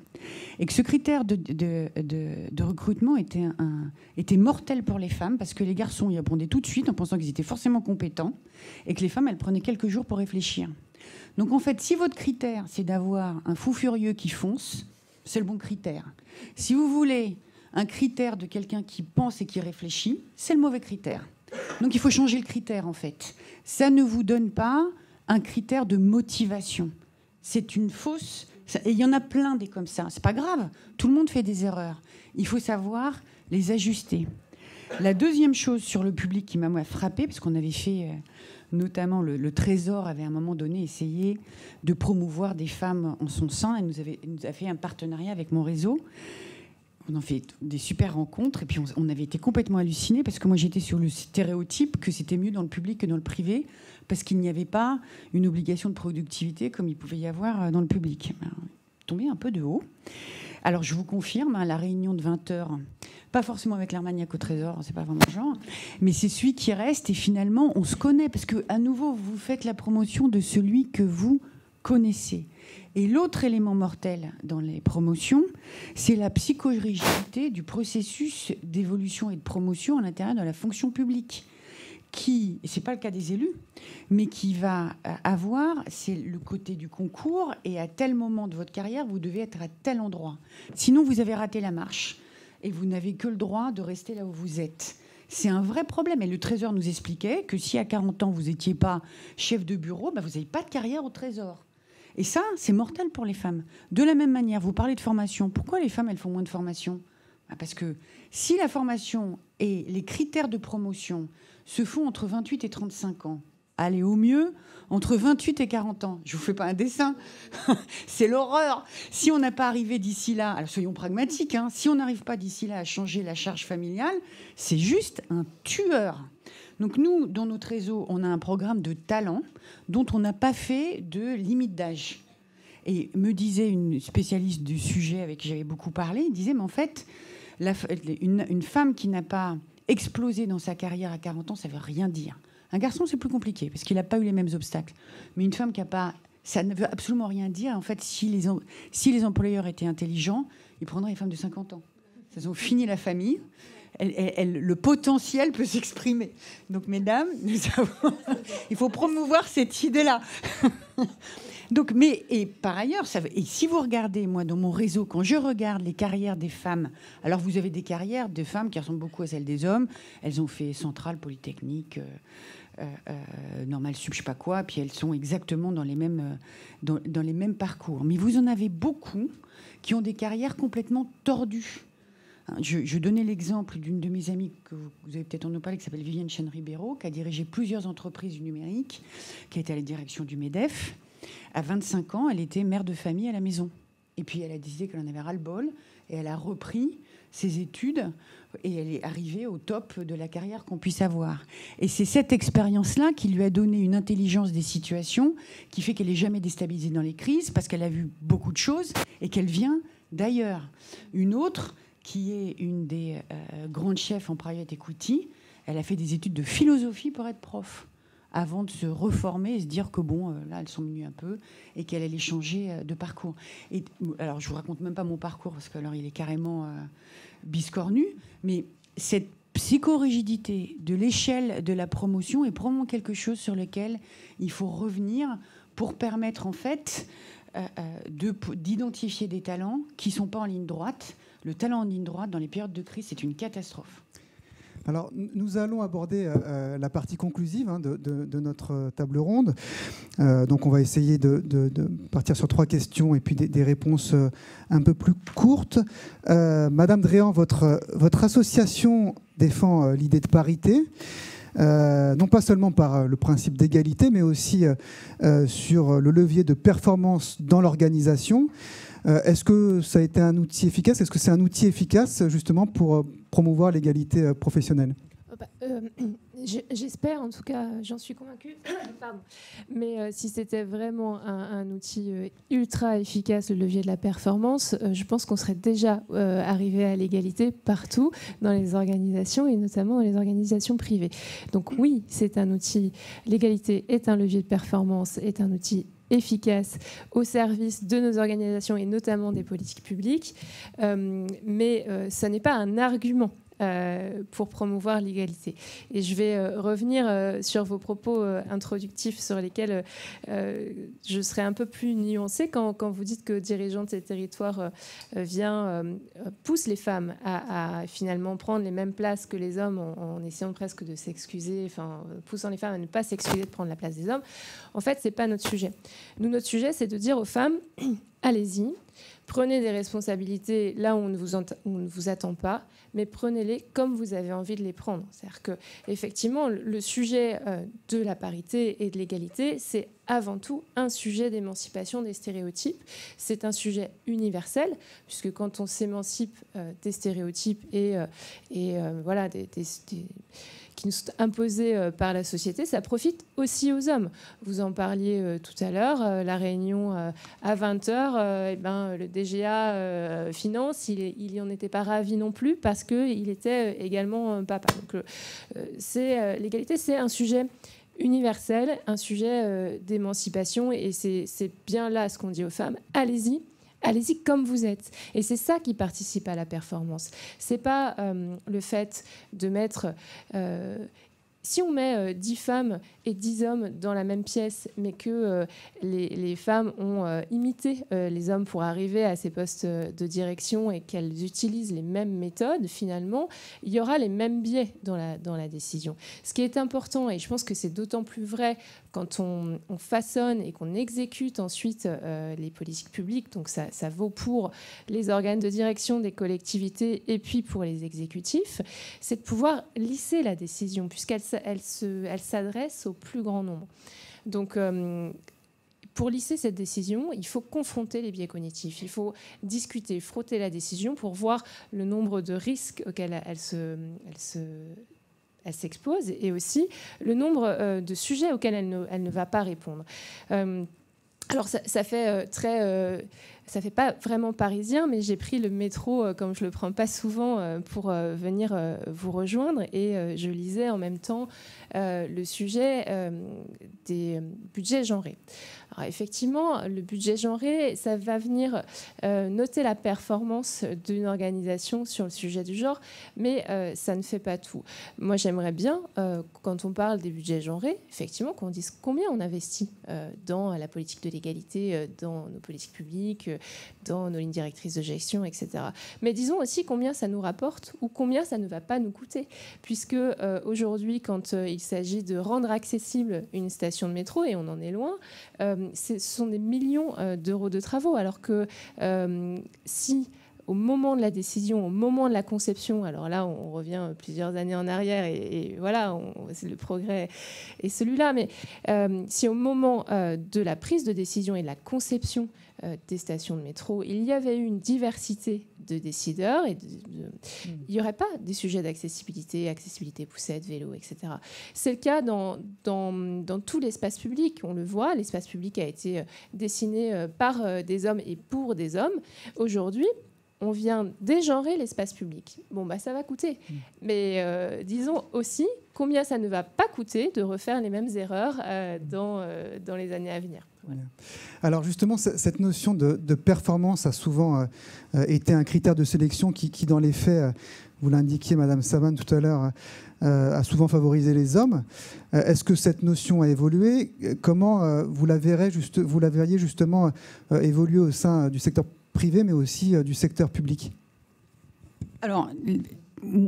Et que ce critère de recrutement était mortel pour les femmes parce que les garçons y répondaient tout de suite en pensant qu'ils étaient forcément compétents et que les femmes, elles prenaient quelques jours pour réfléchir. Donc en fait, si votre critère, c'est d'avoir un fou furieux qui fonce, c'est le bon critère. Si vous voulez un critère de quelqu'un qui pense et qui réfléchit, c'est le mauvais critère. Donc il faut changer le critère en fait. Ça ne vous donne pas un critère de motivation. C'est une fausse... Et il y en a plein des comme ça. C'est pas grave. Tout le monde fait des erreurs. Il faut savoir les ajuster. La deuxième chose sur le public qui m'a frappée, parce qu'on avait fait... Notamment, le Trésor avait à un moment donné essayé de promouvoir des femmes en son sein. Elle nous a fait un partenariat avec mon réseau. On en fait des super rencontres. Et puis, on avait été complètement hallucinés parce que moi, j'étais sur le stéréotype que c'était mieux dans le public que dans le privé parce qu'il n'y avait pas une obligation de productivité comme il pouvait y avoir dans le public. Tombé un peu de haut. Alors, je vous confirme, la réunion de 20h, pas forcément avec l'Armagnac au Trésor, c'est pas vraiment le genre, mais c'est celui qui reste et finalement, on se connaît parce qu'à nouveau, vous faites la promotion de celui que vous connaissez. Et l'autre élément mortel dans les promotions, c'est la psychorigidité du processus d'évolution et de promotion à l'intérieur de la fonction publique. Qui, c'est pas le cas des élus, mais qui va avoir, c'est le côté du concours, et à tel moment de votre carrière, vous devez être à tel endroit. Sinon, vous avez raté la marche, et vous n'avez que le droit de rester là où vous êtes. C'est un vrai problème. Et le Trésor nous expliquait que si à 40 ans, vous n'étiez pas chef de bureau, vous n'avez pas de carrière au Trésor. Et ça, c'est mortel pour les femmes. De la même manière, vous parlez de formation. Pourquoi les femmes, elles font moins de formation ? Parce que si la formation et les critères de promotion se font entre 28 et 35 ans, allez au mieux entre 28 et 40 ans. Je ne vous fais pas un dessin. C'est l'horreur. Si on n'a pas arrivé d'ici là, alors soyons pragmatiques, si on n'arrive pas d'ici là à changer la charge familiale, c'est juste un tueur. Donc nous, dans notre réseau, on a un programme de talent dont on n'a pas fait de limite d'âge. Et me disait une spécialiste du sujet avec qui j'avais beaucoup parlé, il disait, mais en fait, une femme qui n'a pas explosé dans sa carrière à 40 ans, ça ne veut rien dire. Un garçon, c'est plus compliqué, parce qu'il n'a pas eu les mêmes obstacles. Mais une femme qui n'a pas... Ça ne veut absolument rien dire. En fait, si les employeurs étaient intelligents, ils prendraient les femmes de 50 ans. Elles ont fini la famille. Le potentiel peut s'exprimer. Donc, mesdames, il faut promouvoir cette idée-là. Donc, et par ailleurs, et si vous regardez, moi, dans mon réseau, quand je regarde les carrières des femmes, alors vous avez des carrières de femmes qui ressemblent beaucoup à celles des hommes. Elles ont fait Centrale, Polytechnique, Normal Sup, je sais pas quoi, puis elles sont exactement dans les mêmes parcours. Mais vous en avez beaucoup qui ont des carrières complètement tordues. Je donnais l'exemple d'une de mes amies que vous avez peut-être entendu parler, qui s'appelle Viviane Chen-Ribeiro, qui a dirigé plusieurs entreprises du numérique, qui a été à la direction du MEDEF. À 25 ans, elle était mère de famille à la maison. Et puis, elle a décidé qu'elle en avait ras-le-bol. Et elle a repris ses études. Et elle est arrivée au top de la carrière qu'on puisse avoir. Et c'est cette expérience-là qui lui a donné une intelligence des situations qui fait qu'elle n'est jamais déstabilisée dans les crises parce qu'elle a vu beaucoup de choses et qu'elle vient d'ailleurs. Une autre, qui est une des grandes chefs en private equity, elle a fait des études de philosophie pour être prof, avant de se reformer et se dire que là, elles sont venues un peu et qu'elle allait changer de parcours. Et, alors, je vous raconte même pas mon parcours, parce que alors, il est carrément biscornu, mais cette psychorigidité de l'échelle de la promotion est probablement quelque chose sur lequel il faut revenir pour permettre, en fait, d'identifier des talents qui ne sont pas en ligne droite. Le talent en ligne droite, dans les périodes de crise, c'est une catastrophe. Alors, nous allons aborder la partie conclusive de notre table ronde. Donc, on va essayer de partir sur 3 questions et puis des réponses un peu plus courtes. Madame Dréan, votre association défend l'idée de parité, non pas seulement par le principe d'égalité, mais aussi sur le levier de performance dans l'organisation. Est-ce que ça a été un outil efficace? Est-ce que c'est un outil efficace justement pour promouvoir l'égalité professionnelle? J'espère, en tout cas, j'en suis convaincue. Pardon. Mais si c'était vraiment un outil ultra efficace, le levier de la performance, je pense qu'on serait déjà arrivé à l'égalité partout dans les organisations et notamment dans les organisations privées. Donc oui, c'est un outil. L'égalité est un levier de performance, est un outil efficace au service de nos organisations et notamment des politiques publiques, mais ça n'est pas un argument pour promouvoir l'égalité. Et je vais revenir sur vos propos introductifs sur lesquels je serai un peu plus nuancée quand vous dites que Dirigeantes et Territoires pousse les femmes à finalement prendre les mêmes places que les hommes en essayant presque de s'excuser, enfin poussant les femmes à ne pas s'excuser de prendre la place des hommes. En fait, c'est pas notre sujet. Nous, notre sujet, c'est de dire aux femmes allez-y, prenez des responsabilités là où on ne vous attend pas, mais prenez-les comme vous avez envie de les prendre. C'est-à-dire que, effectivement, le sujet de la parité et de l'égalité, c'est avant tout un sujet d'émancipation des stéréotypes. C'est un sujet universel, puisque quand on s'émancipe des stéréotypes et voilà, qui nous sont imposés par la société, ça profite aussi aux hommes. Vous en parliez tout à l'heure, la réunion à 20h, le DGA Finance, il n'y en était pas ravi non plus parce qu'il était également papa. Donc l'égalité, c'est un sujet universel, un sujet d'émancipation, et c'est bien là ce qu'on dit aux femmes, allez-y. Allez-y comme vous êtes. Et c'est ça qui participe à la performance. C'est pas le fait de mettre... si on met 10 femmes et 10 hommes dans la même pièce, mais que les femmes ont imité les hommes pour arriver à ces postes de direction et qu'elles utilisent les mêmes méthodes, finalement, il y aura les mêmes biais dans la décision. Ce qui est important, et je pense que c'est d'autant plus vrai quand on façonne et qu'on exécute ensuite les politiques publiques, donc ça vaut pour les organes de direction des collectivités et puis pour les exécutifs, c'est de pouvoir lisser la décision, puisqu'elle s'adresse au plus grand nombre. Donc, pour lisser cette décision, il faut confronter les biais cognitifs. Il faut discuter, frotter la décision pour voir le nombre de risques auxquels elle s'expose et aussi le nombre de sujets auxquels elle ne va pas répondre. Alors, ça fait ça fait pas vraiment parisien, mais j'ai pris le métro, comme je le prends pas souvent, pour venir vous rejoindre, et je lisais en même temps le sujet des budgets genrés. Alors effectivement, le budget genré, ça va venir noter la performance d'une organisation sur le sujet du genre, mais ça ne fait pas tout. Moi, j'aimerais bien, quand on parle des budgets genrés, effectivement, qu'on dise combien on investit dans la politique de l'égalité, dans nos politiques publiques, dans nos lignes directrices de gestion, etc. Mais disons aussi combien ça nous rapporte ou combien ça ne va pas nous coûter. Puisque aujourd'hui, quand il s'agit de rendre accessible une station de métro, et on en est loin, ce sont des millions d'euros de travaux. Alors que si au moment de la décision, au moment de la conception, alors là, on revient plusieurs années en arrière et voilà, le progrès est celui-là. Mais si au moment de la prise de décision et de la conception des stations de métro, il y avait eu une diversité de décideurs, et il n'y aurait pas des sujets d'accessibilité, accessibilité poussette, vélo, etc. C'est le cas dans tout l'espace public. On le voit, l'espace public a été dessiné par des hommes et pour des hommes. Aujourd'hui, on vient dégenrer l'espace public. Bon, ça va coûter. Mais disons aussi combien ça ne va pas coûter de refaire les mêmes erreurs dans les années à venir. Voilà. Alors justement, cette notion de performance a souvent été un critère de sélection qui dans les faits, vous l'indiquiez, Madame Saban, tout à l'heure, a souvent favorisé les hommes. Est-ce que cette notion a évolué? Comment vous la verriez justement évoluer au sein du secteur privé, mais aussi du secteur public? Alors,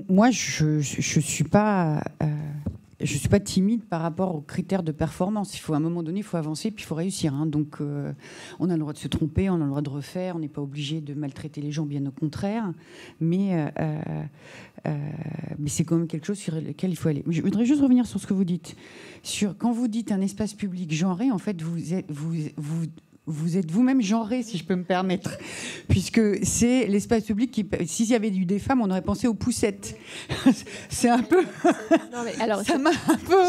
moi, je suis pas timide par rapport aux critères de performance. À un moment donné, il faut avancer, puis il faut réussir. Hein. Donc, on a le droit de se tromper, on a le droit de refaire. On n'est pas obligé de maltraiter les gens, bien au contraire. Mais c'est quand même quelque chose sur lequel il faut aller. Je voudrais juste revenir sur ce que vous dites. Quand vous dites un espace public genré, en fait, vous êtes vous-même genré, si je peux me permettre, puisque c'est l'espace public qui... S'il y avait eu des femmes, on aurait pensé aux poussettes. C'est un peu... Non, mais alors, ça m'a un peu...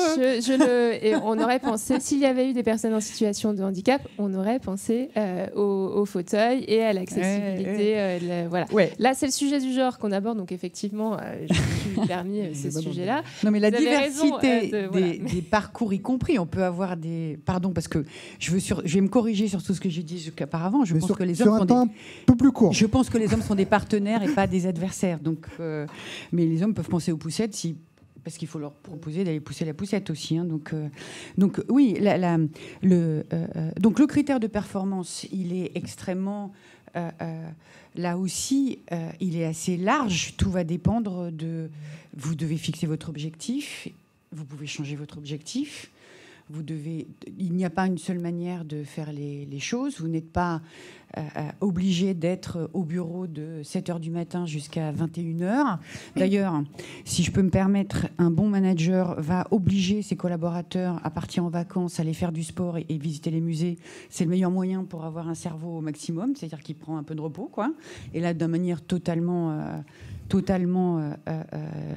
Et on aurait pensé, s'il y avait eu des personnes en situation de handicap, on aurait pensé au fauteuil et à l'accessibilité. Voilà. Ouais. Là, c'est le sujet du genre qu'on aborde, donc effectivement, je me suis permis ce sujet-là. Non, mais la diversité des parcours y compris, on peut avoir des... Pardon, parce que je vais me corriger sur tout ce que j'ai dit jusqu'auparavant. Je pense que les hommes sont un peu plus court. Je pense que les hommes sont des partenaires et pas des adversaires. Donc, mais les hommes peuvent penser aux poussettes parce qu'il faut leur proposer d'aller pousser la poussette aussi. Hein. Donc oui, donc le critère de performance, il est extrêmement... là aussi, il est assez large. Tout va dépendre de... Vous devez fixer votre objectif. Vous pouvez changer votre objectif. Il n'y a pas une seule manière de faire les choses. Vous n'êtes pas obligé d'être au bureau de 7h du matin jusqu'à 21h. D'ailleurs, si je peux me permettre, un bon manager va obliger ses collaborateurs à partir en vacances, aller faire du sport et visiter les musées. C'est le meilleur moyen pour avoir un cerveau au maximum, c'est-à-dire qu'il prend un peu de repos, quoi. Et là, d'une manière totalement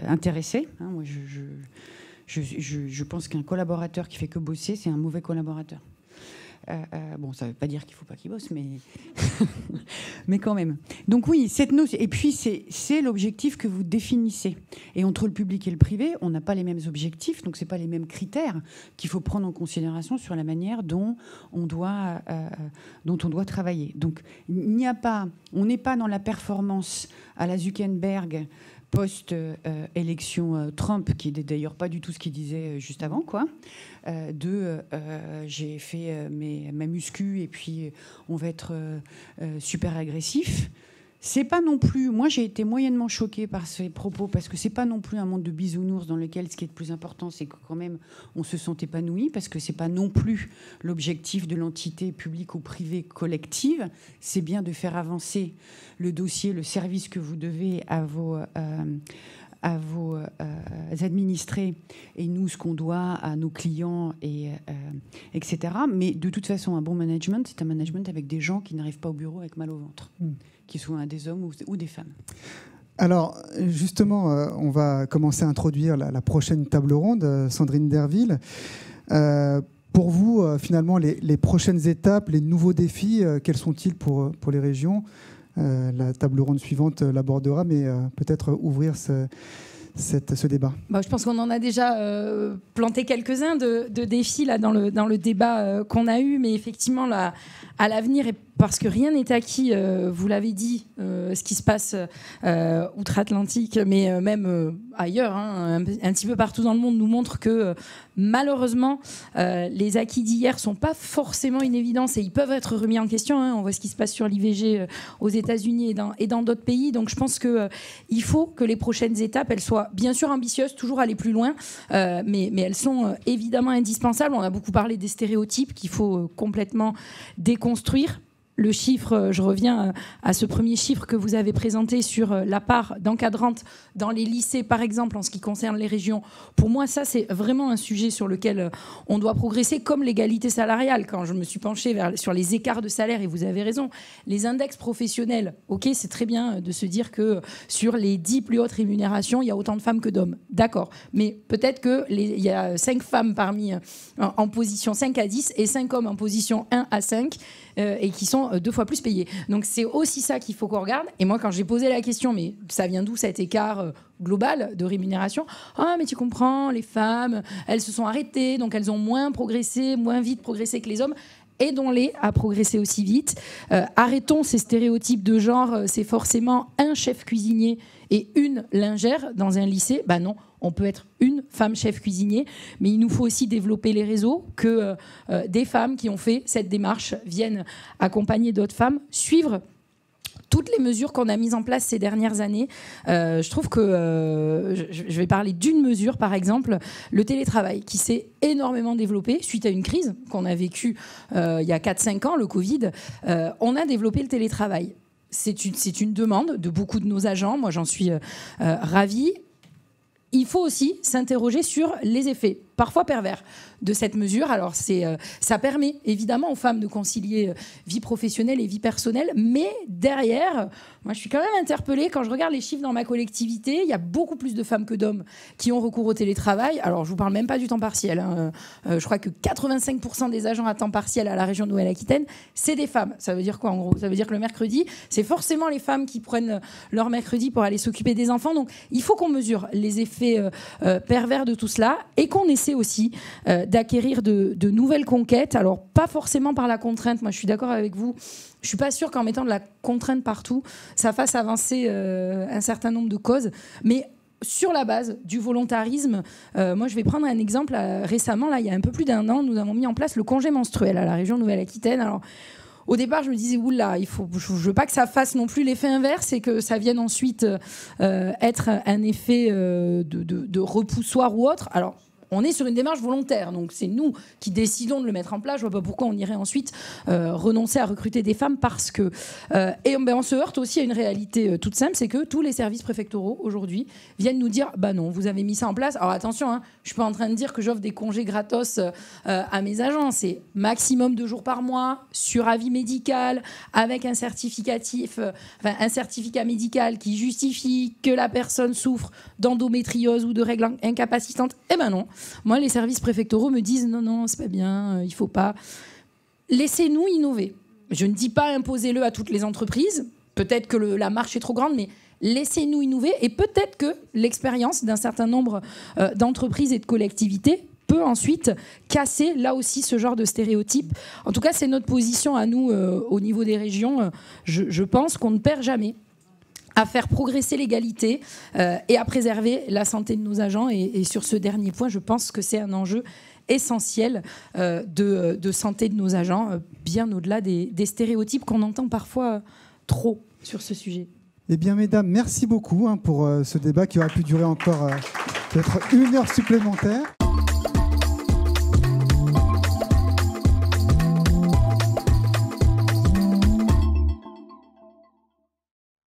intéressée. Hein, moi, je pense qu'un collaborateur qui fait que bosser, c'est un mauvais collaborateur. Bon, ça ne veut pas dire qu'il ne faut pas qu'il bosse, mais quand même. Donc oui, cette notion. Et puis, c'est l'objectif que vous définissez. Et entre le public et le privé, on n'a pas les mêmes objectifs, donc ce n'est pas les mêmes critères qu'il faut prendre en considération sur la manière dont on doit travailler. Donc, on n'est pas dans la performance à la Zuckerberg post-élection Trump, qui n'est d'ailleurs pas du tout ce qu'il disait juste avant, quoi. J'ai fait ma muscu et puis on va être super agressif. C'est pas non plus... Moi, j'ai été moyennement choquée par ces propos parce que c'est pas non plus un monde de bisounours dans lequel ce qui est le plus important, c'est que quand même on se sent épanoui, parce que c'est pas non plus l'objectif de l'entité publique ou privée collective. C'est bien de faire avancer le dossier, le service que vous devez à vos administrés et nous, ce qu'on doit à nos clients, etc. Mais de toute façon, un bon management, c'est un management avec des gens qui n'arrivent pas au bureau avec mal au ventre. Qui soient des hommes ou des femmes. Alors, justement, on va commencer à introduire la prochaine table ronde, Sandrine Derville. Pour vous, finalement, les prochaines étapes, les nouveaux défis, quels sont-ils pour les régions ? La table ronde suivante l'abordera, mais peut-être ouvrir ce débat. Je pense qu'on en a déjà planté quelques-uns de défis là, dans le débat qu'on a eu, mais effectivement, là, à l'avenir, et parce que rien n'est acquis, vous l'avez dit, ce qui se passe outre-Atlantique, mais même ailleurs, hein, un petit peu partout dans le monde, nous montre que malheureusement, les acquis d'hier ne sont pas forcément une évidence et ils peuvent être remis en question. Hein. On voit ce qui se passe sur l'IVG aux États-Unis et dans d'autres pays. Donc je pense qu'il faut que les prochaines étapes, elles soient bien sûr ambitieuses, toujours aller plus loin, mais elles sont évidemment indispensables. On a beaucoup parlé des stéréotypes qu'il faut complètement déconstruire. Le chiffre, je reviens à ce premier chiffre que vous avez présenté sur la part d'encadrantes dans les lycées, par exemple, en ce qui concerne les régions. Pour moi, ça, c'est vraiment un sujet sur lequel on doit progresser, comme l'égalité salariale. Quand je me suis penchée sur les écarts de salaire, et vous avez raison, les index professionnels, ok, c'est très bien de se dire que sur les 10 plus hautes rémunérations, il y a autant de femmes que d'hommes. D'accord. Mais peut-être qu'il y a 5 femmes en position 5 à 10 et 5 hommes en position 1 à 5 et qui sont 2 fois plus payés. Donc c'est aussi ça qu'il faut qu'on regarde. Et moi, quand j'ai posé la question, mais ça vient d'où cet écart global de rémunération ? Ah, mais tu comprends, les femmes, elles se sont arrêtées, donc elles ont moins vite progressé que les hommes. Aidons-les à progresser aussi vite. Arrêtons ces stéréotypes de genre. C'est forcément un chef cuisinier et une lingère dans un lycée. Ben non, on peut être une femme chef cuisinier, mais il nous faut aussi développer les réseaux, que des femmes qui ont fait cette démarche viennent accompagner d'autres femmes, suivre toutes les mesures qu'on a mises en place ces dernières années, je trouve que je vais parler d'une mesure, par exemple, le télétravail, qui s'est énormément développé suite à une crise qu'on a vécue il y a 4-5 ans, le Covid. On a développé le télétravail. C'est une demande de beaucoup de nos agents. Moi, j'en suis ravie. Il faut aussi s'interroger sur les effets, parfois pervers, de cette mesure. Alors, ça permet évidemment aux femmes de concilier vie professionnelle et vie personnelle, mais derrière, moi, je suis quand même interpellée quand je regarde les chiffres dans ma collectivité. Il y a beaucoup plus de femmes que d'hommes qui ont recours au télétravail. Alors, je vous parle même pas du temps partiel, hein. Je crois que 85% des agents à temps partiel à la région Nouvelle-Aquitaine, c'est des femmes. Ça veut dire quoi, en gros? Ça veut dire que le mercredi, c'est forcément les femmes qui prennent leur mercredi pour aller s'occuper des enfants. Donc, il faut qu'on mesure les effets pervers de tout cela et qu'on essaie aussi d'acquérir de nouvelles conquêtes. Alors, pas forcément par la contrainte. Moi, je suis d'accord avec vous. Je ne suis pas sûre qu'en mettant de la contrainte partout, ça fasse avancer un certain nombre de causes. Mais sur la base du volontarisme, moi, je vais prendre un exemple. Récemment, là, il y a un peu plus d'1 an, nous avons mis en place le congé menstruel à la région Nouvelle-Aquitaine. Alors, au départ, je me disais, oula, je ne veux pas que ça fasse non plus l'effet inverse et que ça vienne ensuite être un effet de repoussoir ou autre. Alors, on est sur une démarche volontaire, donc c'est nous qui décidons de le mettre en place. Je ne vois pas pourquoi on irait ensuite renoncer à recruter des femmes parce que... on se heurte aussi à une réalité toute simple, c'est que tous les services préfectoraux, aujourd'hui, viennent nous dire « Bah non, vous avez mis ça en place. » Alors attention, hein, je ne suis pas en train de dire que j'offre des congés gratos à mes agents. C'est maximum 2 jours par mois, sur avis médical, avec un certificat médical qui justifie que la personne souffre d'endométriose ou de règles incapacitantes. Eh ben non. Moi, les services préfectoraux me disent non, c'est pas bien, il faut pas. Laissez-nous innover. Je ne dis pas imposez-le à toutes les entreprises. Peut-être que la marche est trop grande, mais laissez-nous innover. Et peut-être que l'expérience d'un certain nombre d'entreprises et de collectivités peut ensuite casser, là aussi, ce genre de stéréotypes. En tout cas, c'est notre position à nous, au niveau des régions. Je pense qu'on ne perd jamais à faire progresser l'égalité et à préserver la santé de nos agents. Et sur ce dernier point, je pense que c'est un enjeu essentiel de santé de nos agents, bien au-delà des stéréotypes qu'on entend parfois trop sur ce sujet. Eh bien, mesdames, merci beaucoup pour ce débat qui aurait pu durer encore peut-être 1 heure supplémentaire.